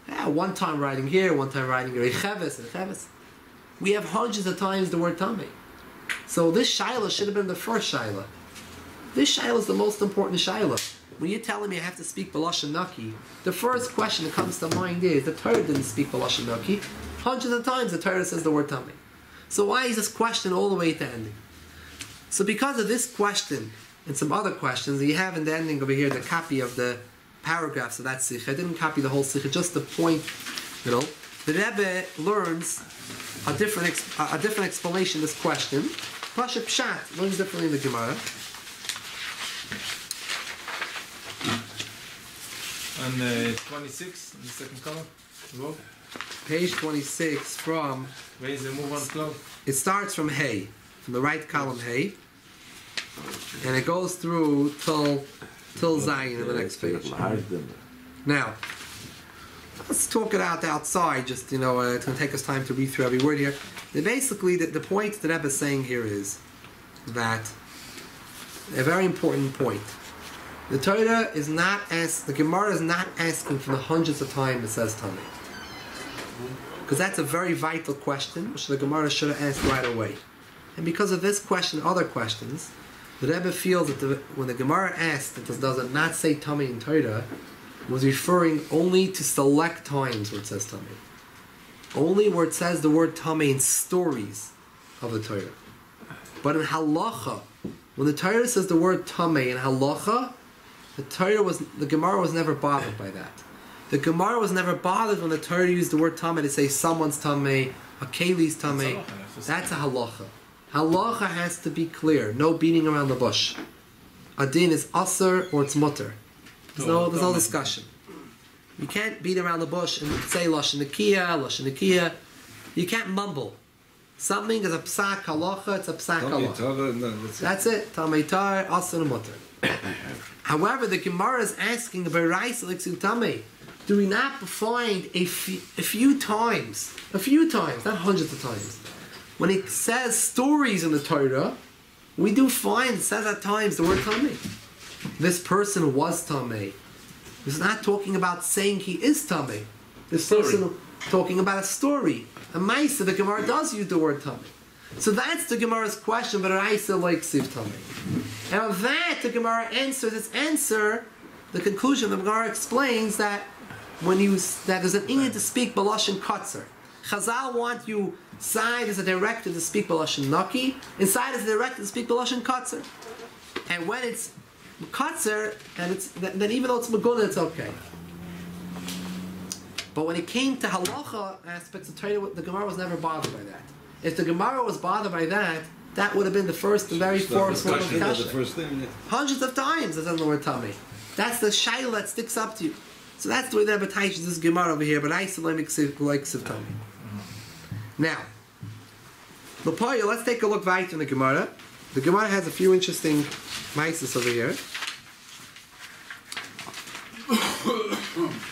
Yeah, one time writing here, one time writing here. Recheves. We have hundreds of times the word tamei. So this shaila should have been the first shaila. This shaila is the most important shaila. When you're telling me I have to speak b'lashon naki, the first question that comes to mind is the Torah didn't speak b'lashon naki. Hundreds of times the Torah says the word tamei. So why is this question all the way to ending? So because of this question and some other questions, you have in the ending over here the copy of the paragraphs of that sikh. I didn't copy the whole sikh, just the point. The Rebbe learns a different explanation of this question. Pasha Pshat learns differently in the Gemara. And 26 in the second column. Go. Page 26 from. Where is the move on flow? It starts from Hay, from the right column Hay, and it goes through till Zion in the next page. Now, let's talk it out outside. Just it's going to take us time to read through every word here. Basically, the point that Rebbe is saying here is that a very important point. The Torah is not the Gemara is not asking for the hundreds of times it says tamei, because that's a very vital question, which the Gemara should have asked right away. And because of this question and other questions, the Rebbe feels that when the Gemara asked that does it not say tamei in Torah, was referring only to select times where it says tamei. Only where it says the word tamei in stories of the Torah. But in halacha, when the Torah says the word tamei in halacha, the Gemara was never bothered by that. The Gemara was never bothered when the Torah used the word tamei to say someone's tamei, a keli's tamei. That's a halacha. Halacha has to be clear. No beating around the bush. A din is aser or it's mutter. There's no discussion. You can't beat around the bush and say lashon nekiya. You can't mumble. Something is a psak halacha. It's a psak halacha. That's it. Tamei tar aser and mutter. However, the Gemara is asking about Raisa Liksu Tamei. Do we not find a few times, not hundreds of times, when it says stories in the Torah, we do find it says at times the word tamei. This person was tamei. It's not talking about saying he is tamei. This person talking about a story. A ma'isa, the Gemara does use the word tamei. So that's the Gemara's question, but Raisa like Siv Tamei. And of that, the Gemara answers its answer. The conclusion, the Gemara explains that that there's an inyan to speak b'lashon kotzer. Chazal want you side as a directed to speak b'lashon naki, inside as a directed to speak b'lashon kotzer. And when it's kotzer, and then even though it's meguna, it's okay. But when it came to halacha aspects of Torah, the Gemara was never bothered by that. If the Gemara was bothered by that, that would have been the first and very first one of the kasha. Hundreds of times it says the word tamei. That's the shayla that sticks up to you. So that's the way the Rebbe teaches this Gemara over here. But I still like siv tamei. Now, let's take a look right in the Gemara. The Gemara has a few interesting maises over here.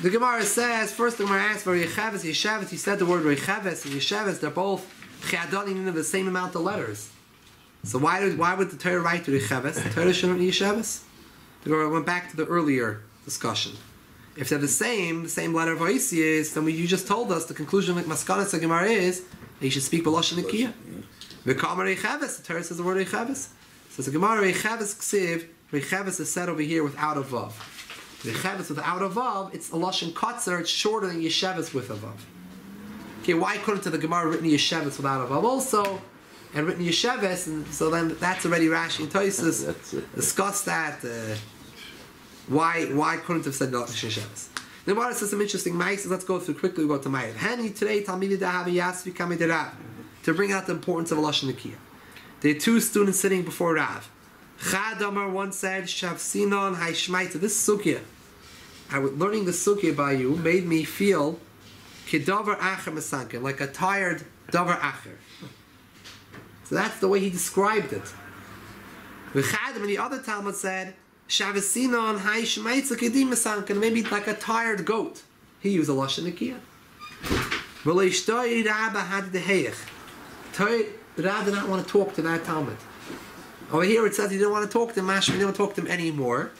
The Gemara says, first the Gemara asks for Yechaves, Yeshaves. He said the word Yechaves and Yeshaves, they're both Chiadonim in the same amount of letters. So why would the Torah write to Yechaves? The Torah shouldn't be Yeshaves? The Gemara went back to the earlier discussion. If they're the same letter of Oisius, then you just told us the conclusion of Maskanas the Gemara is that you should speak B'lashon Nekiya. V'kamar Yechaves, the Torah says the word Yechaves. Says the Gemara Yechaves Ksiv, Yechaves is said over here without a vav. Yechaves without a vav, it's a lashon kotzer, it's shorter than Yeshaves with a vav. Okay, why couldn't the Gemara written Yeshaves without a vav? Also, and written Yesheves, and so then that's already Rashi and Tosis That's it. discuss that. Why couldn't have said Yesheves? The Gemara says some interesting ma'ases. Let's go through quickly. We go to Ma'ir. Hani today Talmidei Dahavi Yasvi Kamei Rav to bring out the importance of a lashon nikiyah. There are two students sitting before Rav. Chad Amar one said Shav Sinon Haishmaita. This sugya, learning the sugya by you made me feel Kedavar Acher Mesanken, like a tired Davar Acher. So that's the way he described it. V'chadam, and the other Talmud said, Shavasinon Haishmaitza Kedim Mesanken, maybe like a tired goat. He used a lashon nikiyah. V'leishtoi Rabba had the Heich. Rav did not want to talk to that Talmud. Over here it says he didn't want to talk to him. Mashma didn't want to talk to him anymore.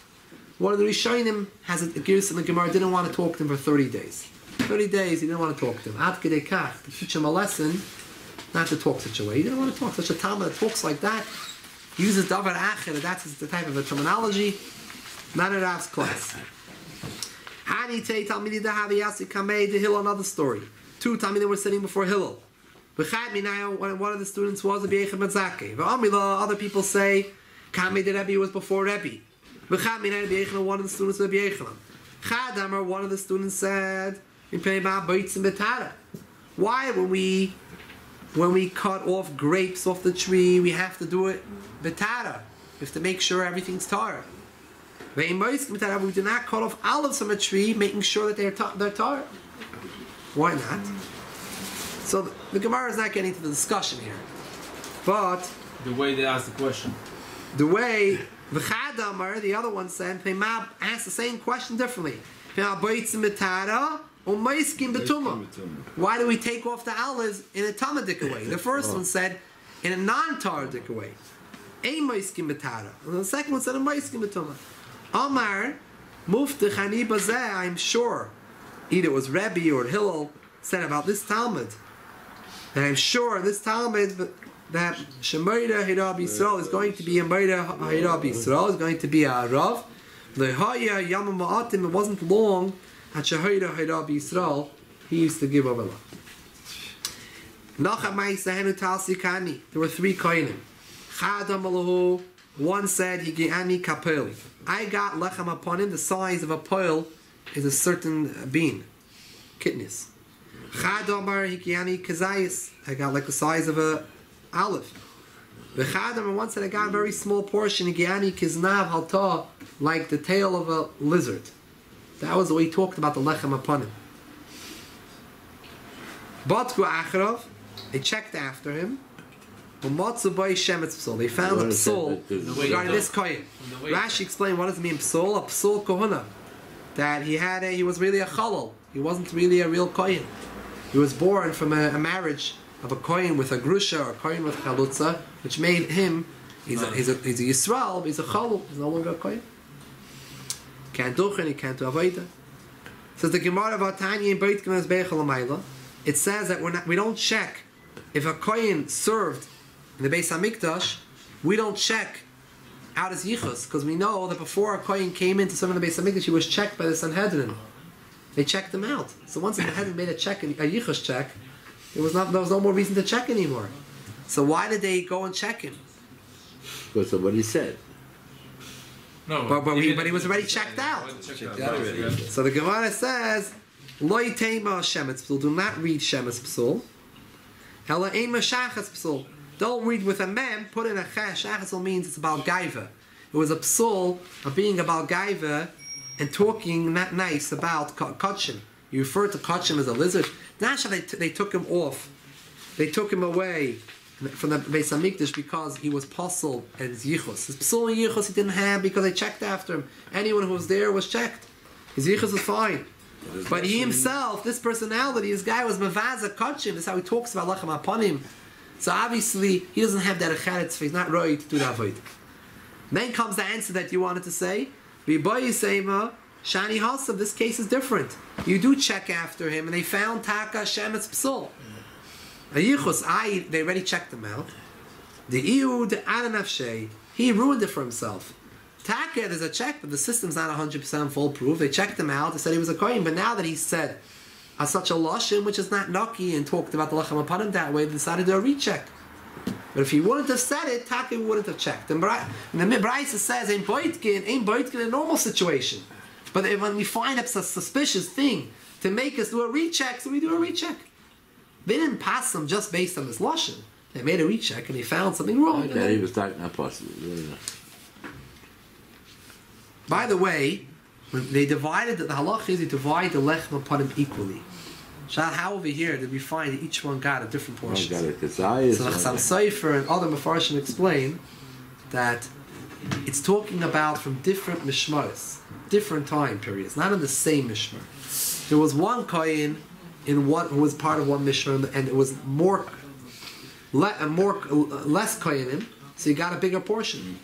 One of the Rishonim has a gears in the Gemara, didn't want to talk to him for 30 days. 30 days he didn't want to talk to him. Ad kedei kach, to teach him a lesson, not to talk such a way. He didn't want to talk. Such a Talmud that talks like that, he uses davar acher, that's the type of a terminology, not a Rav's class. Hani tei talmidei dahavi yasi kamei de Hillel, another story. Two Talmidim were sitting before Hillel. One of the students was a B'yechem Matzake. Other people say Kamei de Rebbe was before Rebbe. One of the students was B'yechem. Chadamar, one of the students said, why when we cut off grapes off the tree, we have to do it betara? We have to make sure everything's tar. We do not cut off olives from a tree, making sure that they're tar. Why not? So the Gemara is not getting to the discussion here, but The way they asked the question. the way the Chadamar, the other one said, asked the same question differently. Why do we take off the olives in a Talmudic way? The first one said in a non-Talmudic way. And the second one said a Moiskim B'tumah. Amar, Muftachani Bazeh, I'm sure, either it was Rebbe or Hillel, said about this Talmud. And I'm sure this Talmud that Shemoida Hirab Yisrael is going to be a Moida Hirab Yisrael, is going to be a Rav. Lehaya Yamam Ma'atim, it wasn't long at Shehoida Hirab Yisrael, he used to give over love. There were three kohenim. Chadam Alahu, one said, Higiani Kapel. I got lechem upon him, the size of a poil is a certain bean, kidneys. Chadamar Hikiani Kazayis, I got like the size of a olive. The Chadamar once said I got a very small portion, Hikiani Kiznav Halta, like the tail of a lizard. That was the way he talked about the lechem upon him. Batku Achrov, they checked after him. They found a psul regarding this kohen. Rashi explained what does it mean psul? A psul kohuna. That he was really a chalal. He wasn't really a real kohen. He was born from a marriage of a kohen with a grusha or a kohen with chalutza, which made him, he's a Yisrael, but he's a chalal, he's no longer a kohen. Can't do it, he can't do avodah. Says the Gemara about Tanya in Beit K'mez Beichel Amayla, it says that we don't check if a kohen served in the Beis HaMikdash, we don't check out his yichus, because we know that before a kohen came in to serve in the Beis HaMikdash, he was checked by the Sanhedrin. They checked him out. So once the Sanhedrin made a yichus check, there was no more reason to check anymore. So why did they go and check him? Because of what he said. No, but he was already checked out. So the Gemara says, Loi Teima Shemetz Psul, do not read Shemetz Psul. Ela Eima Shachatz Psul. Don't read with a mem, put in a chesh. Shachatz means it's about gaiva. It was a psul of being about gaiva and talking not nice about kachim. You refer to kachim as a lizard. Nasha, they took him off. They took him away from the Beis HaMikdash because he was pasul and yichus. His psul and yichus he didn't have because they checked after him. Anyone who was there was checked. His yichus was fine. But he himself, this personality, this guy was mavaza kachim. That's how he talks about lachem upon him. So obviously he doesn't have that echaretz. He's not right to do that avodah. Then comes the answer that you wanted to say. Shani Hasam, this case is different. You do check after him, and they found Taka Shemetz Psul. They already checked him out. The Iud Adanafshe, he ruined it for himself. Taka, there's a check, but the system's not 100% foolproof. They checked him out, they said he was a kohen, but now that he said such a lashon, which is not naki, and talked about the lachem upon him that way, they decided to do a recheck. But if he wouldn't have said it, Taki wouldn't have checked. And the Braisa says, ain't boitkin in a normal situation. But when we find a suspicious thing to make us do a recheck, so we do a recheck. They didn't pass him just based on this lashon. They made a recheck and they found something wrong. Okay, he was talking about possible. By the way, when they divided, the halach is they divide the lechem upon him equally. How over here did we find that each one got a different portion? So the Chassam Sofer and other Mefarshim explain that it's talking about from different mishmaros, different time periods, not in the same mishmar. There was one kohen in one who was part of one mishmar, and it was less kohenim, so he got a bigger portion.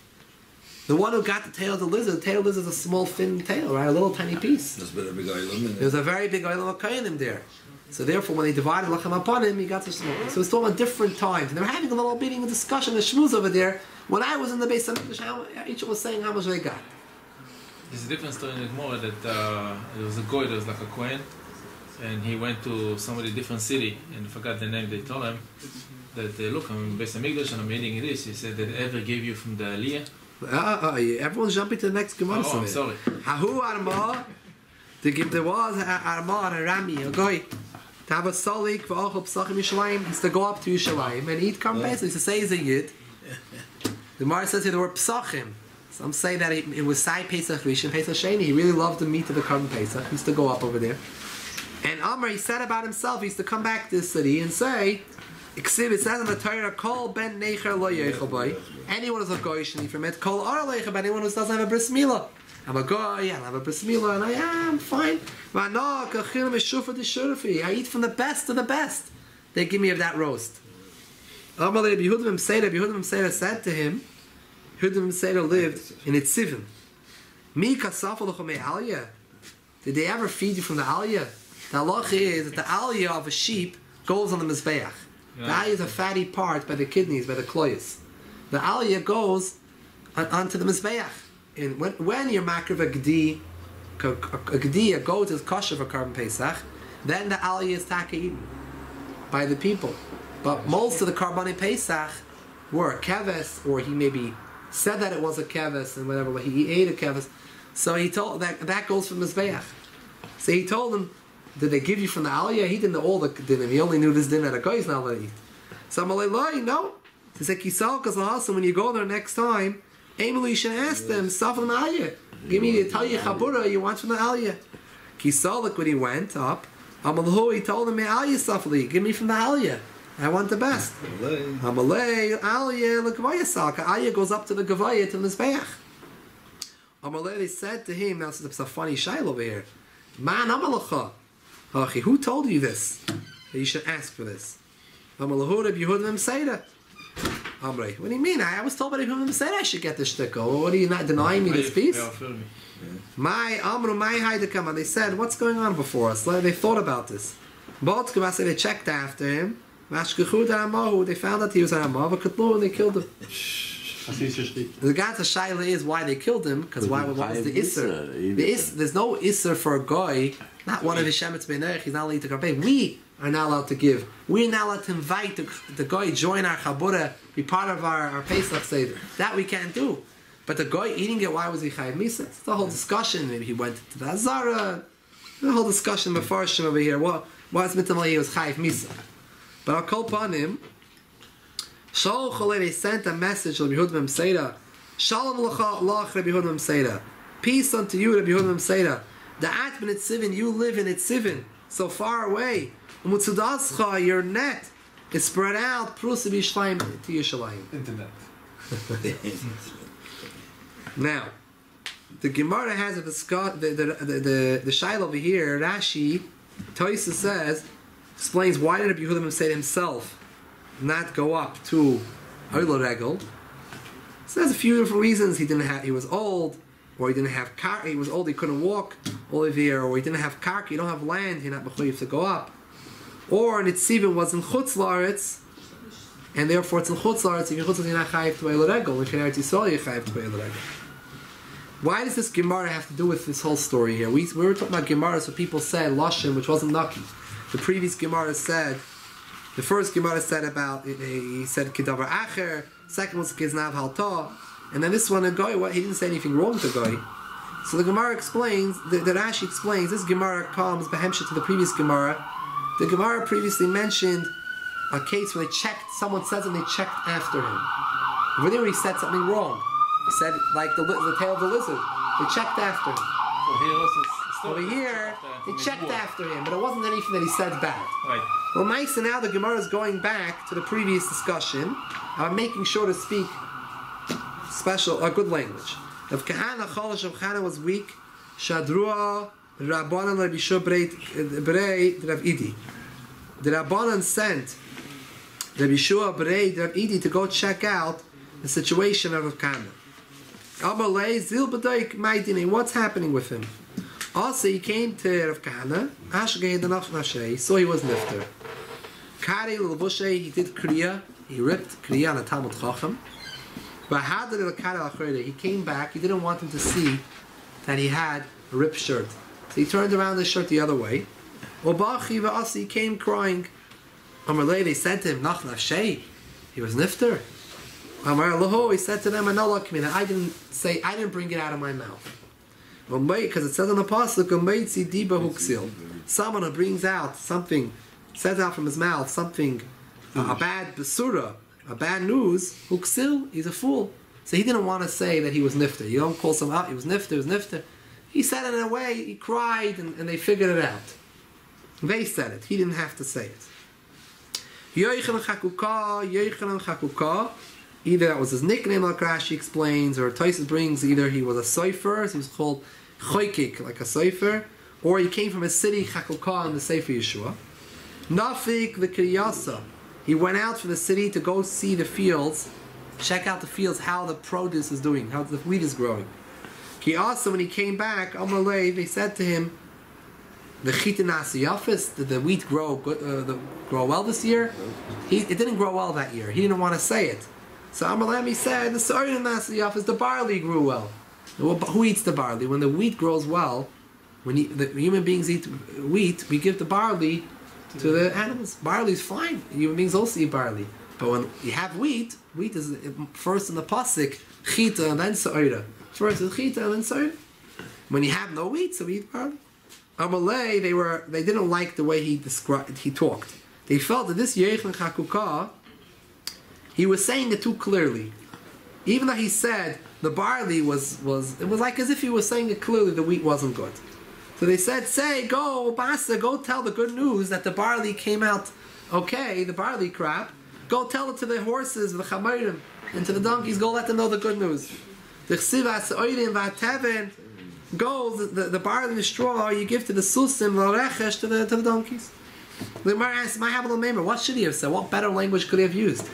The one who got the tail of the lizard is a small thin tail, right? A little tiny piece. There was a very big oilam of kohenim there. So therefore, when they divided lachem upon him, he got the small. So it's talking about different times. And they were having a little meeting, a discussion, the shmuz over there. When I was in the base of Mikdash, each was saying how much they got. There's a different story in the Gemara that there was a guy that was like a kohen, and he went to somebody different city and forgot the name. They told him that look, I'm in base of Mikdash and I'm eating this. He said that ever gave you from the Aliyah. Everyone's jumping to the next Gemara. Oh, I'm sorry. Hahu Arma, there was Arma and Rami, a guy. To have a solik v'achol p'sachim Yishalayim, is to go up to Yishalayim and eat carbon pesach. He used to say he's a yid. The Gemara says here the word p'sachim. Some say that it was Sai Pesach Rishon, Pesach Sheni. He really loved the meat of the carbon pesach. He used to go up over there. And Amr, he said about himself, he used to come back to the city and say, it says in the Torah, Kol ben necher lo yechel bay. Anyone who's a goyish and from it, Kol ar leicha, but anyone who doesn't have a bris milah. I'm a guy, I have a bris milah, and I'm fine. I eat from the best of the best. They give me of that roast. Yehudim said to him, Yehudim lived in Itzivim. Did they ever feed you from the aliyah? The halach is that the aliyah of a sheep goes on the mizbeach. The aliyah is a fatty part by the kidneys, by the kloyas. The aliyah goes onto the mizbeach. And when you're makriv a gdi, a goat is kosher for carbon pesach, then the aliyah is taka eaten by the people. But most of the carbon pesach were a keves, or he maybe said that it was a keves and whatever, but he ate a keves. So he told that goes from mizbeach. So he told him, did they give you from the aliyah? He didn't know all the dinim. He only knew this din that a guy is not allowed to eat. So I'm like, no. He said, Kisal Kazahasa, when you go there next time, Emily, you should ask them, Saf from the aliyah. Give me the Taliyah Chabura you want from the aliyah. Kisal, look when he went up, Amalahu, he told him, aliyah Safli, give me from the aliyah. I want the best. Amalei, aliyah, look, Vayasalka. Aliyah goes up to the Gavaya to the Mizbeach. Amalei, they said to him, now it's a funny shail over here. Man, Amalacha. Who told you this? That you should ask for this. Amalahu, Reb Yehudim Seder. Amrei, what do you mean? I was told by Reb Yehudim Seder I should get this shtickle. What are you not denying me this piece? My Amru, my Haidakama. They said, what's going on before us? They thought about this. They checked after him. They found that he was an Amav, and they killed him. The Gata Shaila is why they killed him, because what was the Isser? There's no Isser for a guy, not one of his Shemetz B'nerech, he's not allowed to pay. We are not allowed to give. We're not allowed to invite the guy join our Chabura, be part of our Pesach Seder. That we can't do. But the guy eating it, why was he Chayiv Misa? It's the whole discussion. Maybe he went to the Azara. The whole discussion before Hashem over here. What's mitzvah he was Chayiv Misa? But I'll call upon him. They sent a message to Rabbi Yehudim Seder. Shalom lach Rabbi Yehudim Seder. Peace unto you, Rabbi Yehudim Seder. The Atman Itzivin, you live in Itzivin, so far away. Your net is spread out. Prusa b'Yishlayim to Yishalayim. Internet. Now, the Gemara has the shail over here. Rashi, Toisa says, explains why did Rabbi Yehudim Seder himself not go up to Oila Regel. So there's a few different reasons. He was old, or he didn't have car. He was old, he couldn't walk all over here, or he didn't have car. You don't have land. You're not mechuyev to go up. Or Nitzivim was in Chutz La'aretz, and therefore it's in Chutz La'aretz. If you're Chutz La'aretz, you're not chayiv to Oila Regel. If you're Eretz Yisrael, you're chayiv to Oila Regel. Why does this Gemara have to do with this whole story here? We were talking about Gemara, so people said Lashon, which wasn't Naki. The previous Gemara said The first Gemara said about, he said Kedavar Acher, second was Kiznav Halta, and then this one, a Goy, he didn't say anything wrong to Goy. So the Gemara explains, the Rashi explains, this Gemara comes Behemsha to the previous Gemara. The Gemara previously mentioned a case where they checked, someone says and they checked after him. Over there he said something wrong. He said, like the tail of the lizard. They checked after him. Over here, they checked after him, but it wasn't anything that he said bad. Right. Well, nice, and now the Gemara is going back to the previous discussion. I'm making sure to speak good language. If Kahana Cholish of Chana was weak, Shadrua Rabbanan Rabishu Brei Rav Idi. The Rabbanan sent Rabishu Brei Rav Idi to go check out the situation of Rav Kahana. Amalei Zil B'Daik Maidine. What's happening with him? Also, he came to Rav Kahana. Ashgei Danach Nashay. So he was nifter. Kari L'Voshe. He did kriya. He ripped kriya on a Talmud Chacham. He came back. He didn't want him to see that he had a ripped shirt. So he turned around the shirt the other way. He came crying. They said to him, Nach Nafshay. He was nifter. He said to them, I didn't bring it out of my mouth. Because it says on the pasuk, someone who brings out something, says out from his mouth something, a bad basura, a bad news, huksil, he's a fool. So he didn't want to say that he was nifter. You don't call someone out, he was nifter. He said it in a way, he cried, and they figured it out. They said it. He didn't have to say it. Yochanan Chakuka. Either that was his nickname, like Rashi explains, or Taisus brings, either he was a sofer, so he was called Choykik, like a sofer, or he came from a city, Chakuka, in the Sefer Yeshua. Nafik the Kriyasa. He went out from the city to go see the fields, check out the fields, how the produce is doing, how the wheat is growing. He also, when he came back, Amalei, they said to him, the chitinasi yafis, did the wheat grow well this year? It didn't grow well that year. He didn't want to say it. So Amalei said, the chitinasi yafis, the barley grew well. Who eats the barley? When the wheat grows well, when the human beings eat wheat, we give the barley to the animals. Barley is fine. Human beings also eat barley. But when you have wheat is first in the pasuk, chita and then sa'ira. First is chita and then sa'ira. When you have no wheat, so we eat barley. Amalei, they didn't like the way he talked. They felt that this Yochanan Chakuka, he was saying it too clearly. Even though he said the barley was it was like as if he was saying it clearly, the wheat wasn't good. So they said, go tell the good news that the barley came out okay, the barley crop. Go tell it to the horses, the chamayrim, and to the donkeys. Go let them know the good news. The go, the barley and the straw you give to the susim, l'rechesh, to the donkeys. The Gemara asked, what should he have said? What better language could he have used? The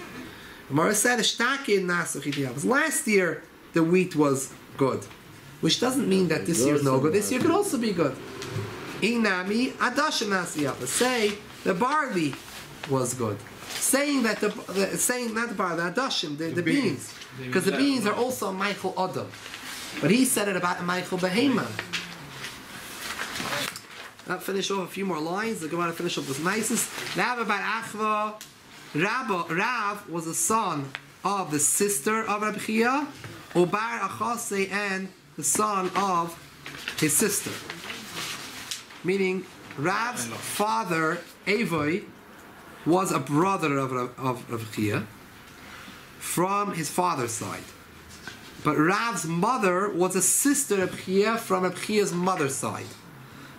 Gemara said, last year the wheat was good. Which doesn't mean that this year is no good. This year could also be good. Inami adashim nasiyapa. Say the barley was good. Saying that saying not the barley, the adashim, the beans, because the beans are also Michael Adam. But he said it about Michael Behema. I'll finish off a few more lines. The Gemara finish off with nicest. Now about Achva. Rav was a son of the sister of Reb Chia, Ubar Achase, and the son of his sister. Meaning, Rav's father, Avoi, was a brother of Reb Chia from his father's side. But Rav's mother was a sister of Reb Chia from Reb Chia's mother's side.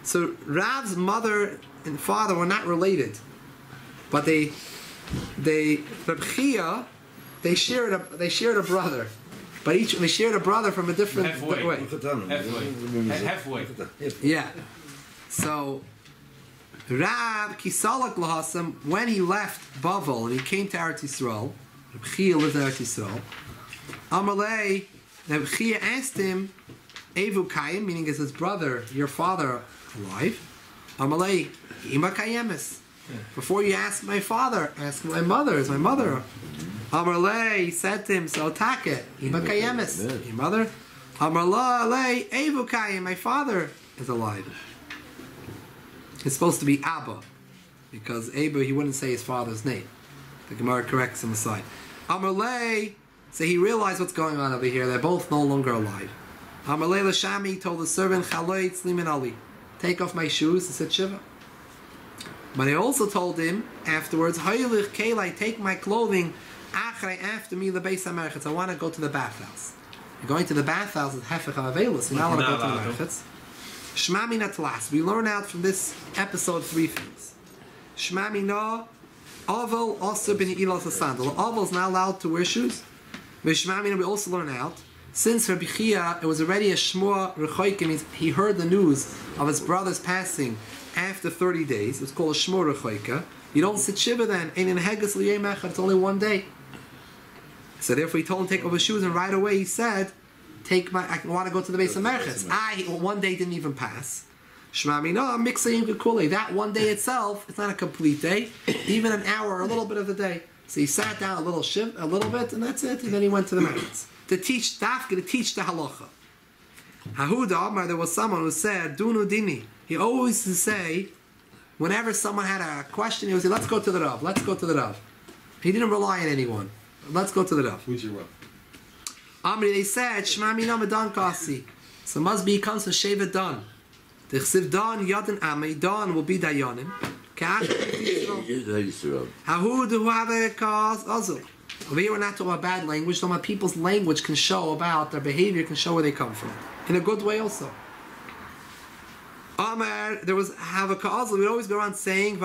So Rav's mother and father were not related. But Reb Chia, they shared a brother. But they shared a brother from a different way. Halfway. Yeah. So Rav Kisalak Lahasam, when he left Bavel and he came to Eretz Yisrael, Reb Chia lived in Eretz Yisrael. Amalei, Reb Chia asked him, Evu Kayim, meaning is his brother, your father, alive? Amalei, Ima Kayemis. Before you ask my father, ask my mother. Is my mother? Amalei said to him, so take Ima Kayemis. Your mother? Amalei, Evu Kayim, my father is alive. It's supposed to be Abba. because Eber, he wouldn't say his father's name. The Gemara corrects him aside. Amalei, so he realized what's going on over here. They're both no longer alive. Amalei Lashami told the servant, Chaloi Tzlimin Ali, take off my shoes. He said, Shiva. But he also told him afterwards, Haylich Kelai, take my clothing, Achrei, after me, the Beis HaMerchetz. I want to go to the bathhouse. You're going to the bathhouse at Hefech HaAvelis. You now want to go to the Merchetz. Shmami Natlas. We learn out from this episode 3 things. Shmami Na, Avel also bin Ilas Sandal. Avel is not allowed to wear shoes. Shmami Na, we also learn out, since Rabbi Chia, it was already a Shmua Rechoike, means he heard the news of his brother's passing after 30 days. It's called a Shmua Rechoike. You don't sit Shiva then. And in Heges Liyemech, it's only 1 day. So therefore he told him to take off his shoes, and right away he said, I want to go to the Beis HaMerchetz. 1 day didn't even pass. Shmami, no, I'm mixing Kukuli. That 1 day itself, it's not a complete day. Even an hour or a little bit of the day. So he sat down a little bit, and that's it. And then he went to the Merchetz to teach Dafka, to teach the halacha. Hahuda Amar, there was someone who said, Dunu Dini. He always used to say, whenever someone had a question, he would say, let's go to the Rav, let's go to the Rav. He didn't rely on anyone. Let's go to the Rav. Who's your Rav? Amri, they said, Shema Mina Medan Kasi. So it must be, it comes from Sheva Dan. The Chsiv Dan Yadin Amri, Dan will be Dayanim. Hahu do have a cause also. Over here we're not talking about bad language, talking about people's language can show about their behavior, can show where they come from. In a good way also. Amar, there was Havaka also, we'd always go around saying, if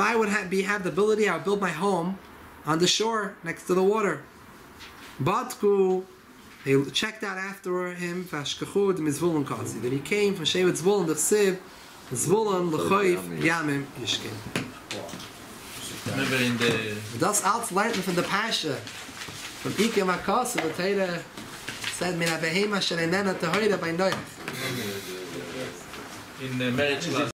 I would have the ability, I would build my home on the shore, next to the water. Batku, they checked out after him, Vashkachud, Mizvulun Kasi, that he came from Shevet Zvulun, the Chsiv, Zvulun, L'choif, Yamim, Yishkin. Remember in the... Das alles lernt man from the Pasha, from Ike Makasa, the Teire said, Min HaBehema Shenenena Tehoida by Noach. In the marriage class.